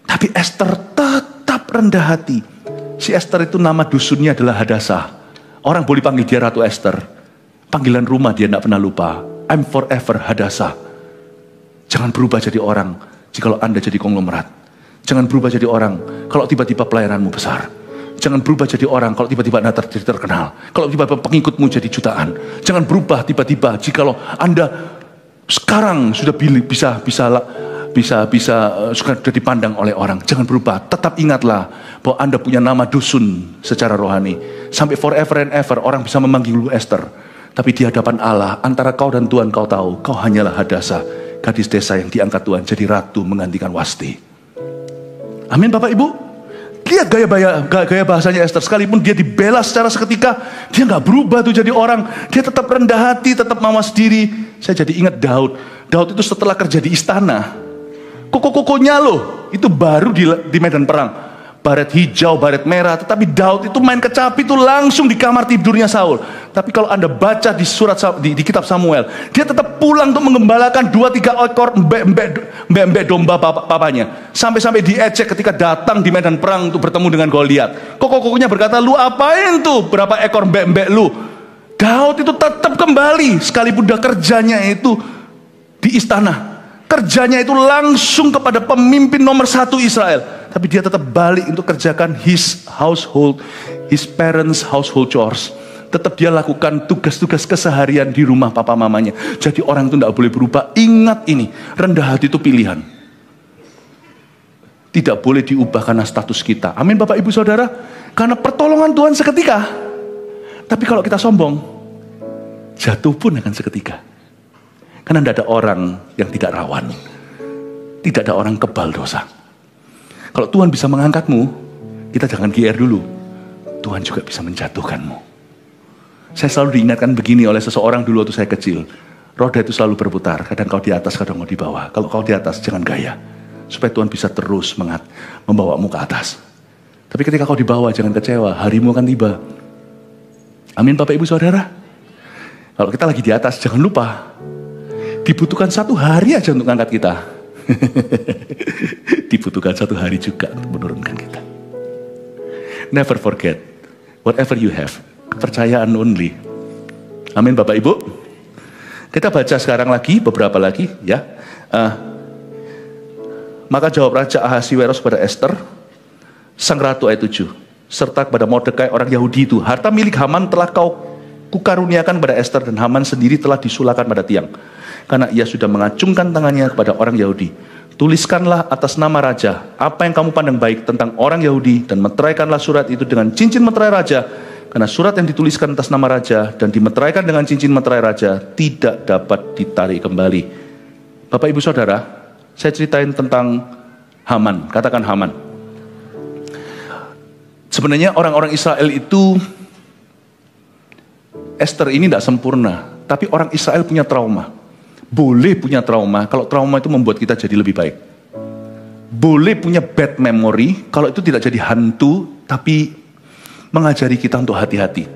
Tapi Esther tetap rendah hati. Si Esther itu nama dusunnya adalah Hadassah. Orang boleh panggil dia Ratu Esther. Panggilan rumah dia tidak pernah lupa. I'm forever Hadassah. Jangan berubah jadi orang jikalau Anda jadi konglomerat. Jangan berubah jadi orang kalau tiba-tiba pelayananmu besar. Jangan berubah jadi orang kalau tiba-tiba Anda jadi terkenal. Kalau tiba-tiba pengikutmu jadi jutaan. Jangan berubah tiba-tiba jikalau Anda sekarang sudah sudah dipandang oleh orang. Jangan berubah. Tetap ingatlah bahwa Anda punya nama dusun secara rohani. Sampai forever and ever orang bisa memanggil Esther. Tapi di hadapan Allah, antara kau dan Tuhan kau tahu, kau hanyalah Hadassah, gadis desa yang diangkat Tuhan jadi ratu menggantikan Wasti. Amin Bapak Ibu. Lihat gaya bahasanya Esther. Sekalipun dia dibela secara seketika, dia nggak berubah tuh jadi orang. Dia tetap rendah hati, tetap mawas diri. Saya jadi ingat Daud. Daud itu setelah kerja di istana, koko-kokonya loh, itu baru di medan perang. Baret hijau, baret merah. Tetapi Daud itu main kecapi itu langsung di kamar tidurnya Saul. Tapi kalau Anda baca di di kitab Samuel, dia tetap pulang untuk mengembalakan 2-3 ekor mbek domba papanya. Sampai-sampai diejek ketika datang di medan perang untuk bertemu dengan Goliat. Koko-kokonya berkata, lu apain tuh berapa ekor mbek lu? Daud itu tetap kembali, sekalipun udah kerjanya itu di istana. Kerjanya itu langsung kepada pemimpin nomor 1 Israel. Tapi dia tetap balik untuk kerjakan his household, his parents household chores. Tetap dia lakukan tugas-tugas keseharian di rumah papa mamanya. Jadi orang itu tidak boleh berubah. Ingat ini, rendah hati itu pilihan. Tidak boleh diubah karena status kita. Amin Bapak Ibu Saudara. Karena pertolongan Tuhan seketika. Tapi kalau kita sombong, jatuh pun akan seketika. Karena tidak ada orang yang tidak rawan. Tidak ada orang kebal dosa. Kalau Tuhan bisa mengangkatmu, kita jangan GR dulu. Tuhan juga bisa menjatuhkanmu. Saya selalu diingatkan begini oleh seseorang dulu waktu saya kecil. Roda itu selalu berputar. Kadang kau di atas, kadang kau di bawah. Kalau kau di atas, jangan gaya. Supaya Tuhan bisa terus membawamu ke atas. Tapi ketika kau di bawah, jangan kecewa. Harimu akan tiba. Amin Bapak Ibu Saudara. Kalau kita lagi di atas, jangan lupa. Dibutuhkan 1 hari aja untuk ngangkat kita. Dibutuhkan 1 hari juga untuk menurunkan kita. Never forget, whatever you have, kepercayaan only. Amin Bapak Ibu. Kita baca sekarang lagi, beberapa lagi ya. Maka jawab Raja Ahasiweros pada Esther, sang ratu ayat 7, serta kepada Mordekai orang Yahudi itu, harta milik Haman telah kau kukaruniakan pada Esther, dan Haman sendiri telah disulakan pada tiang. Karena ia sudah mengacungkan tangannya kepada orang Yahudi. Tuliskanlah atas nama raja apa yang kamu pandang baik tentang orang Yahudi, dan meteraikanlah surat itu dengan cincin meterai raja. Karena surat yang dituliskan atas nama raja dan dimeteraikan dengan cincin meterai raja tidak dapat ditarik kembali. Bapak Ibu Saudara, saya ceritain tentang Haman. Katakan Haman. Sebenarnya orang-orang Israel itu, Esther ini tidak sempurna, tapi orang Israel punya trauma. Boleh punya trauma kalau trauma itu membuat kita jadi lebih baik. Boleh punya bad memory kalau itu tidak jadi hantu, tapi mengajari kita untuk hati-hati.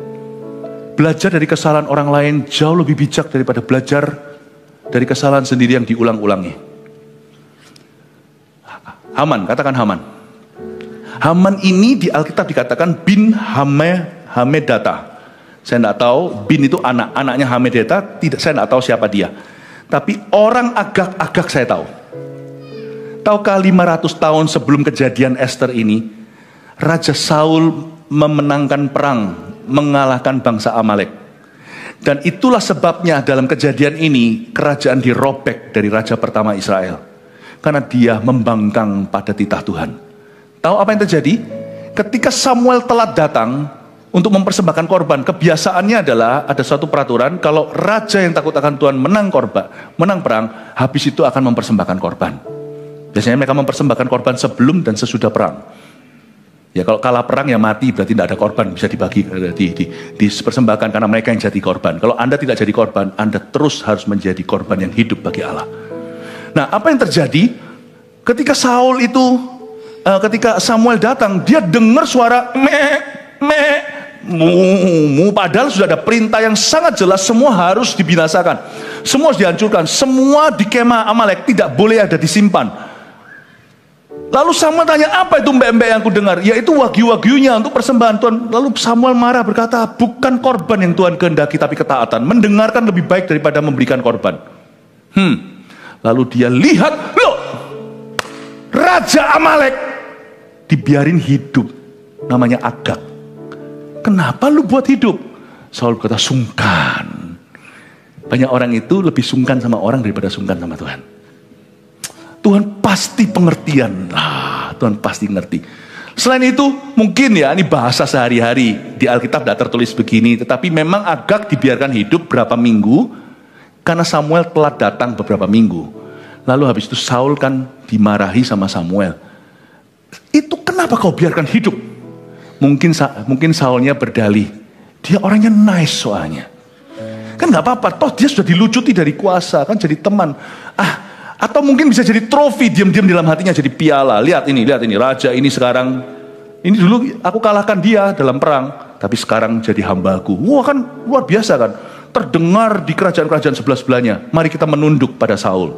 Belajar dari kesalahan orang lain jauh lebih bijak daripada belajar dari kesalahan sendiri yang diulang-ulangi. Haman, katakan Haman. Haman ini di Alkitab dikatakan bin Hamedata. Saya tidak tahu, bin itu anaknya Hamedata, saya tidak tahu siapa dia. Tapi orang Agag saya tahu. Tahukah 500 tahun sebelum kejadian Esther ini, Raja Saul memenangkan perang, mengalahkan bangsa Amalek. Dan itulah sebabnya dalam kejadian ini, kerajaan dirobek dari raja pertama Israel. Karena dia membangkang pada titah Tuhan. Tahu apa yang terjadi? Ketika Samuel telat datang untuk mempersembahkan korban, kebiasaannya adalah ada suatu peraturan, kalau raja yang takut akan Tuhan menang perang, habis itu akan mempersembahkan korban. Biasanya mereka mempersembahkan korban sebelum dan sesudah perang. Ya kalau kalah perang ya mati, berarti tidak ada korban, bisa dibagi, dipersembahkan karena mereka yang jadi korban. Kalau Anda tidak jadi korban, Anda terus harus menjadi korban yang hidup bagi Allah. Nah, apa yang terjadi ketika ketika Samuel datang, dia dengar suara padahal sudah ada perintah yang sangat jelas, semua harus dibinasakan, semua harus dihancurkan, semua di kemah Amalek tidak boleh ada disimpan. Lalu Samuel tanya, apa itu mbek-mbek yang aku dengar? Yaitu wagyu-wagyunya untuk persembahan Tuhan. Lalu Samuel marah berkata, bukan korban yang Tuhan kehendaki tapi ketaatan. Mendengarkan lebih baik daripada memberikan korban. Lalu dia lihat, loh, Raja Amalek dibiarin hidup, namanya Agag. Kenapa lu buat hidup? Saul berkata, sungkan. Banyak orang itu lebih sungkan sama orang daripada sungkan sama Tuhan. Tuhan pasti pengertian. Tuhan pasti ngerti. Selain itu, mungkin ya, ini bahasa sehari-hari. Di Alkitab tidak tertulis begini. Tetapi memang Agag dibiarkan hidup berapa minggu. Karena Samuel telah datang beberapa minggu. Lalu habis itu Saul kan dimarahi sama Samuel. Itu kenapa kau biarkan hidup? Mungkin Saulnya berdalih. Dia orangnya nice soalnya. Kan gak apa-apa. Toh dia sudah dilucuti dari kuasa. Kan jadi teman. Atau mungkin bisa jadi trofi, diam-diam dalam hatinya jadi piala. Lihat ini, raja ini sekarang, ini dulu aku kalahkan dia dalam perang, tapi sekarang jadi hambaku. Wah kan luar biasa kan, terdengar di kerajaan-kerajaan sebelah-sebelahnya. Mari kita menunduk pada Saul.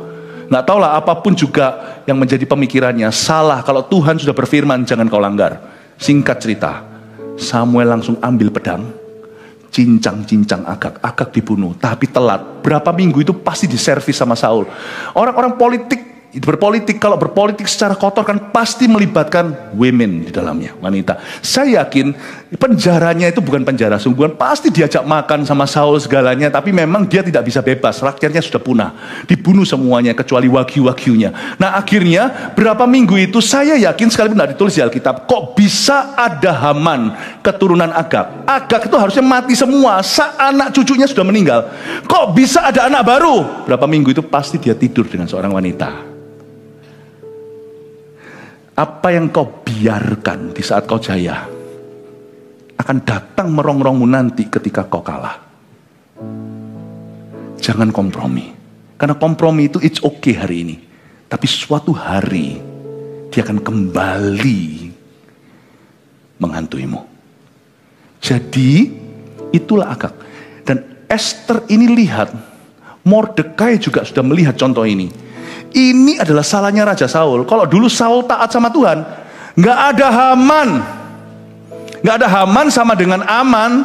Nggak tahulah apapun juga yang menjadi pemikirannya, salah. Kalau Tuhan sudah berfirman, jangan kau langgar. Singkat cerita, Samuel langsung ambil pedang, cincang Agag dibunuh, tapi telat. Berapa minggu itu pasti diservis sama Saul. Orang-orang berpolitik, kalau berpolitik secara kotor kan pasti melibatkan women di dalamnya, wanita. Saya yakin penjaranya itu bukan penjara sungguhan, pasti diajak makan sama Saul segalanya, tapi memang dia tidak bisa bebas, rakyatnya sudah punah, dibunuh semuanya kecuali wagyu-wagyunya. Nah akhirnya berapa minggu itu saya yakin, sekalipun tidak ditulis di Alkitab, kok bisa ada Haman keturunan Agag. Agag itu harusnya mati semua, anak cucunya sudah meninggal, kok bisa ada anak baru? Berapa minggu itu pasti dia tidur dengan seorang wanita. Apa yang kau biarkan di saat kau jaya akan datang merongrongmu nanti ketika kau kalah. Jangan kompromi. Karena kompromi itu it's okay hari ini. Tapi suatu hari dia akan kembali menghantuimu. Jadi itulah Agag. Dan Esther ini lihat, Mordekai juga sudah melihat contoh ini. Ini adalah salahnya Raja Saul. Kalau dulu Saul taat sama Tuhan, nggak ada Haman. Nggak ada Haman sama dengan Aman.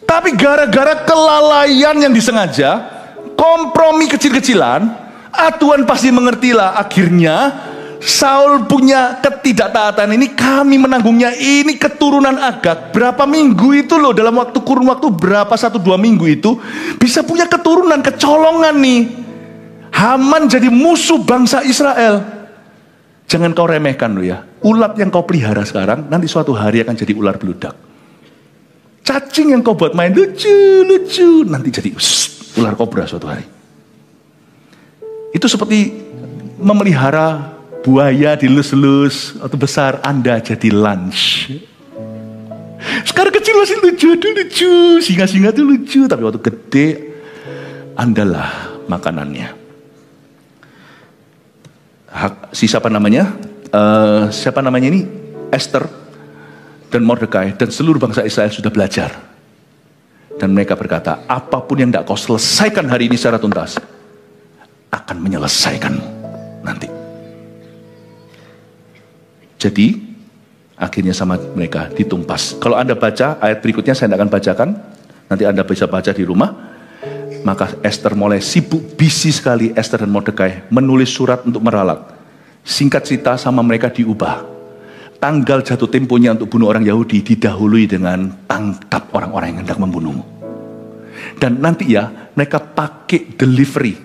Tapi gara-gara kelalaian yang disengaja, kompromi kecil-kecilan, Tuhan pasti mengertilah. Akhirnya Saul punya ketidaktaatan ini, kami menanggungnya. Ini keturunan Agag. Berapa minggu itu loh, dalam kurun waktu berapa, 1-2 minggu itu bisa punya keturunan, kecolongan nih. Haman jadi musuh bangsa Israel. Jangan kau remehkan loh ya. Ulat yang kau pelihara sekarang, nanti suatu hari akan jadi ular beludak. Cacing yang kau buat main lucu, nanti jadi ular kobra suatu hari. Itu seperti memelihara buaya dilus-lus, atau besar Anda jadi lunch. Sekarang kecil masih lucu, singa-singa itu lucu, tapi waktu gede Andalah makanannya. Siapa namanya ini? Esther dan Mordekai dan seluruh bangsa Israel sudah belajar. Dan mereka berkata, apapun yang tidak kau selesaikan hari ini secara tuntas, akan menyelesaikanmu nanti. Jadi, akhirnya sama mereka ditumpas. Kalau Anda baca ayat berikutnya, saya tidak akan bacakan. Nanti Anda bisa baca di rumah. Maka Esther mulai sibuk, busy sekali Esther dan Mordekai menulis surat untuk meralat. Singkat cerita, sama mereka diubah. Tanggal jatuh temponya untuk bunuh orang Yahudi didahului dengan tangkap orang-orang yang hendak membunuhmu. Dan nanti ya, mereka pakai delivery.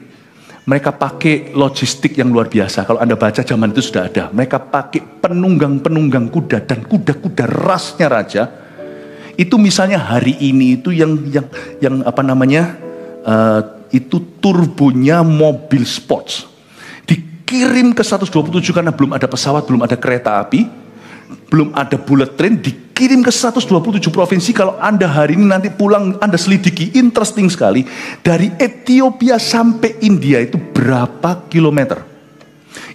Mereka pakai logistik yang luar biasa. Kalau Anda baca zaman itu sudah ada. Mereka pakai penunggang-penunggang kuda dan kuda-kuda rasnya raja. Itu misalnya hari ini itu yang apa namanya? Itu turbonya mobil sports. Dikirim ke 127 karena belum ada pesawat, belum ada kereta api. Belum ada bullet train, dikirim ke 127 provinsi. Kalau Anda hari ini nanti pulang, Anda selidiki, interesting sekali. Dari Ethiopia sampai India itu berapa kilometer?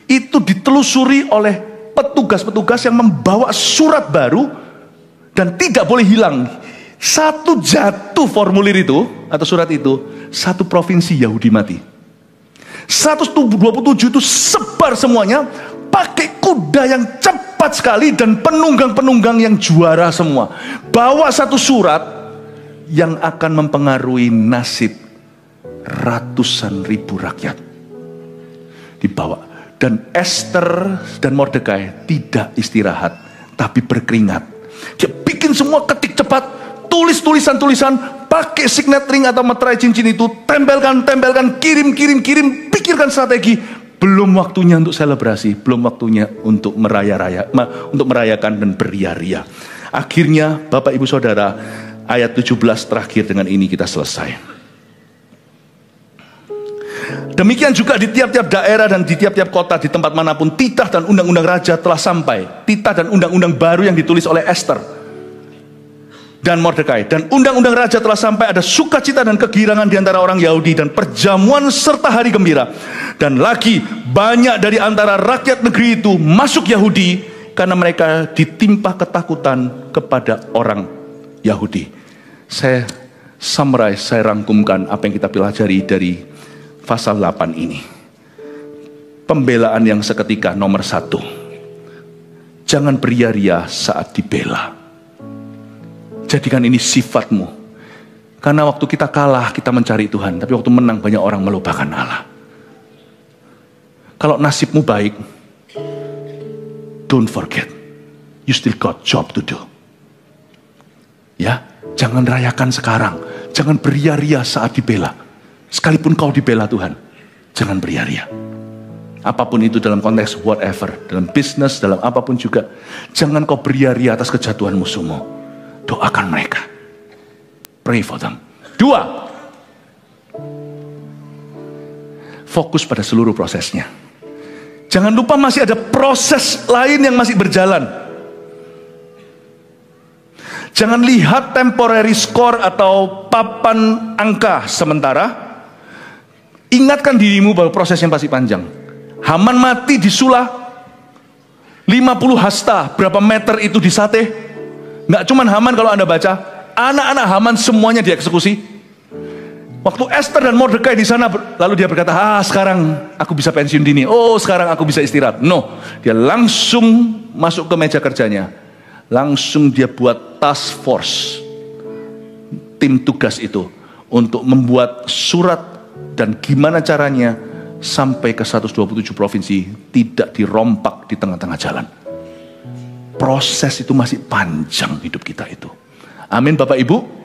Itu ditelusuri oleh petugas-petugas yang membawa surat baru dan tidak boleh hilang. Satu jatuh formulir itu, atau surat itu, satu provinsi Yahudi mati. 127 itu sebar semuanya, pakai kuda yang cepat sekali dan penunggang-penunggang yang juara semua. Bawa satu surat yang akan mempengaruhi nasib ratusan ribu rakyat. Dibawa. Dan Esther dan Mordekai tidak istirahat, tapi berkeringat. Dia bikin semua, ketik cepat, tulis tulisan-tulisan, pakai signet ring atau materai cincin itu, tempelkan, kirim, pikirkan strategi. Belum waktunya untuk selebrasi, belum waktunya untuk merayakan dan beria-ria. Akhirnya Bapak Ibu Saudara, ayat 17 terakhir, dengan ini kita selesai. Demikian juga di tiap-tiap daerah dan di tiap-tiap kota, di tempat manapun titah dan undang-undang raja telah sampai. Titah dan undang-undang baru yang ditulis oleh Esther dan Mordekai. Dan undang-undang raja telah sampai, ada sukacita dan kegirangan di antara orang Yahudi dan perjamuan serta hari gembira. Dan lagi banyak dari antara rakyat negeri itu masuk Yahudi karena mereka ditimpa ketakutan kepada orang Yahudi. Saya summarize, saya rangkumkan apa yang kita pelajari dari pasal 8 ini. Pembelaan yang seketika nomor 1. Jangan beria-ria saat dibela. Jadikan ini sifatmu. Karena waktu kita kalah, kita mencari Tuhan. Tapi waktu menang, banyak orang melupakan Allah. Kalau nasibmu baik, don't forget, you still got job to do. Ya, jangan rayakan sekarang. Jangan beria-ria saat dibela. Sekalipun kau dibela Tuhan, jangan beria-ria. Apapun itu, dalam konteks whatever, dalam bisnis, dalam apapun juga, jangan kau beria-ria atas kejatuhan musuhmu. Doakan mereka. Pray for them. 2. Fokus pada seluruh prosesnya. Jangan lupa masih ada proses lain yang masih berjalan. Jangan lihat temporary score atau papan angka sementara. Ingatkan dirimu bahwa prosesnya pasti panjang. Haman mati di Sula, 50 hasta, berapa meter itu di Sate. Nggak cuma Haman, kalau Anda baca, anak-anak Haman semuanya dieksekusi. Waktu Esther dan Mordekai di sana, lalu dia berkata, sekarang aku bisa pensiun dini. Oh, sekarang aku bisa istirahat. No, dia langsung masuk ke meja kerjanya. Langsung dia buat task force, tim tugas itu, untuk membuat surat dan gimana caranya sampai ke 127 provinsi tidak dirompak di tengah-tengah jalan. Proses itu masih panjang hidup kita itu. Amin Bapak Ibu.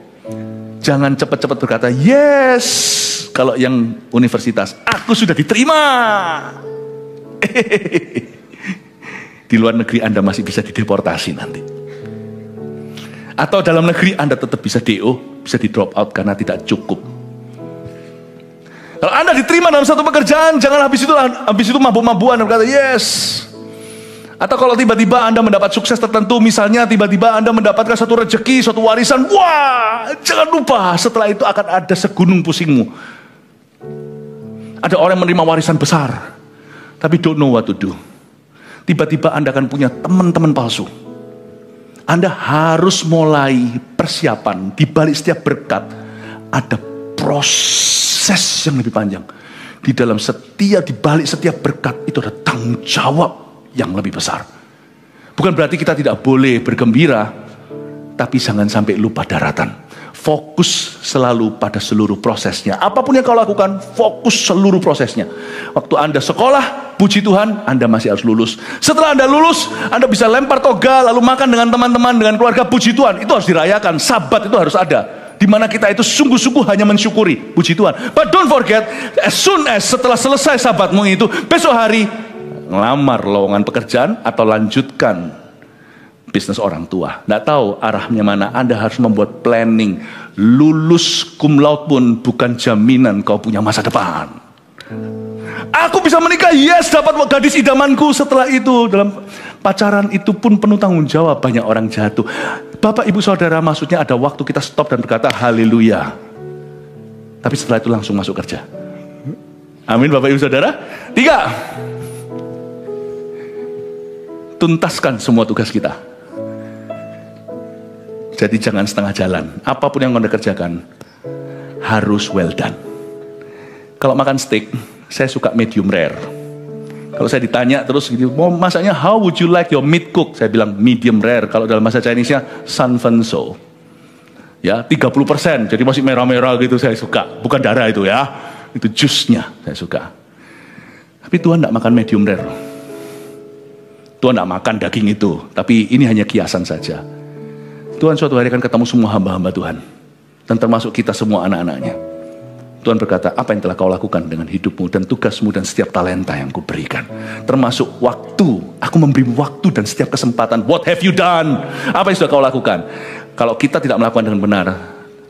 Jangan cepat-cepat berkata, yes, kalau yang universitas, aku sudah diterima. Di luar negeri Anda masih bisa dideportasi nanti. Atau dalam negeri Anda tetap bisa DO, bisa di drop out karena tidak cukup. Kalau Anda diterima dalam satu pekerjaan, jangan habis itu mabuk-mabuan dan berkata, yes. Atau kalau tiba-tiba Anda mendapat sukses tertentu, misalnya tiba-tiba Anda mendapatkan satu rezeki, suatu warisan, wah, jangan lupa setelah itu akan ada segunung pusingmu. Ada orang yang menerima warisan besar, tapi don't know what to do. Tiba-tiba Anda akan punya teman-teman palsu. Anda harus mulai persiapan di balik setiap berkat. ada proses yang lebih panjang. Di balik setiap berkat itu ada tanggung jawab yang lebih besar. Bukan berarti kita tidak boleh bergembira, tapi jangan sampai lupa daratan. Fokus selalu pada seluruh prosesnya. Apapun yang kau lakukan, fokus seluruh prosesnya. Waktu Anda sekolah, puji Tuhan, Anda masih harus lulus. Setelah Anda lulus, Anda bisa lempar toga, lalu makan dengan teman-teman, dengan keluarga, puji Tuhan. Itu harus dirayakan, Sabat itu harus ada. Di mana kita itu sungguh-sungguh hanya mensyukuri, puji Tuhan. But don't forget, as soon as setelah selesai Sabatmu itu, besok hari, ngelamar lowongan pekerjaan atau lanjutkan bisnis orang tua. Nggak tahu arahnya mana. Anda harus membuat planning. Lulus cum laude pun bukan jaminan kau punya masa depan. Aku bisa menikah, yes, dapat gadis idamanku. Setelah itu dalam pacaran itu pun penuh tanggung jawab. Banyak orang jatuh. Bapak ibu saudara, maksudnya ada waktu kita stop dan berkata haleluya. Tapi setelah itu langsung masuk kerja. Amin Bapak ibu saudara. 3, tuntaskan semua tugas kita. Jadi jangan setengah jalan. Apapun yang Anda kerjakan harus well done. Kalau makan steak, saya suka medium rare. Kalau saya ditanya terus gitu, mau masaknya how would you like your meat cook? Saya bilang medium rare. Kalau dalam bahasa Chinese-nya sanfenso. Ya, 30%. Jadi masih merah-merah gitu saya suka. Bukan darah itu ya. Itu jusnya saya suka. Tapi Tuhan tidak makan medium rare. Tuhan tidak makan daging itu. Tapi ini hanya kiasan saja. Tuhan suatu hari akan ketemu semua hamba-hamba Tuhan. Dan termasuk kita semua anak-anaknya. Tuhan berkata, apa yang telah kau lakukan dengan hidupmu dan tugasmu dan setiap talenta yang kuberikan. Termasuk waktu. Aku memberi waktu dan setiap kesempatan. What have you done? Apa yang sudah kau lakukan? Kalau kita tidak melakukan dengan benar.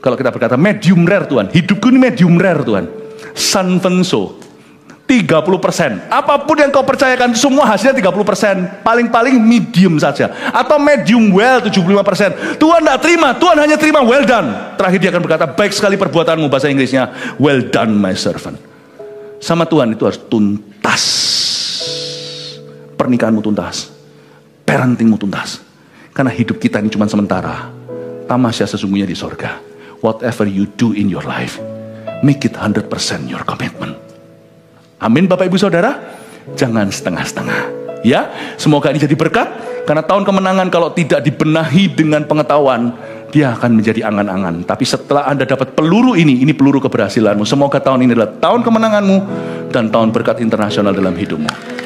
Kalau kita berkata, medium rare Tuhan. Hidupku ini medium rare Tuhan. Sanfenso. 30%. Apapun yang kau percayakan, semua hasilnya 30%. Paling-paling medium saja. Atau medium well 75%. Tuhan tidak terima. Tuhan hanya terima well done. Terakhir dia akan berkata, baik sekali perbuatanmu. Bahasa Inggrisnya, well done my servant. Sama Tuhan itu harus tuntas. Pernikahanmu tuntas. Parentingmu tuntas. Karena hidup kita ini cuma sementara. Tamasya sesungguhnya di sorga. Whatever you do in your life, make it 100% your commitment. Amin Bapak Ibu Saudara. Jangan setengah-setengah. Ya, semoga ini jadi berkat. Karena tahun kemenangan kalau tidak dibenahi dengan pengetahuan, dia akan menjadi angan-angan. Tapi setelah Anda dapat peluru ini peluru keberhasilanmu. Semoga tahun ini adalah tahun kemenanganmu dan tahun berkat internasional dalam hidupmu.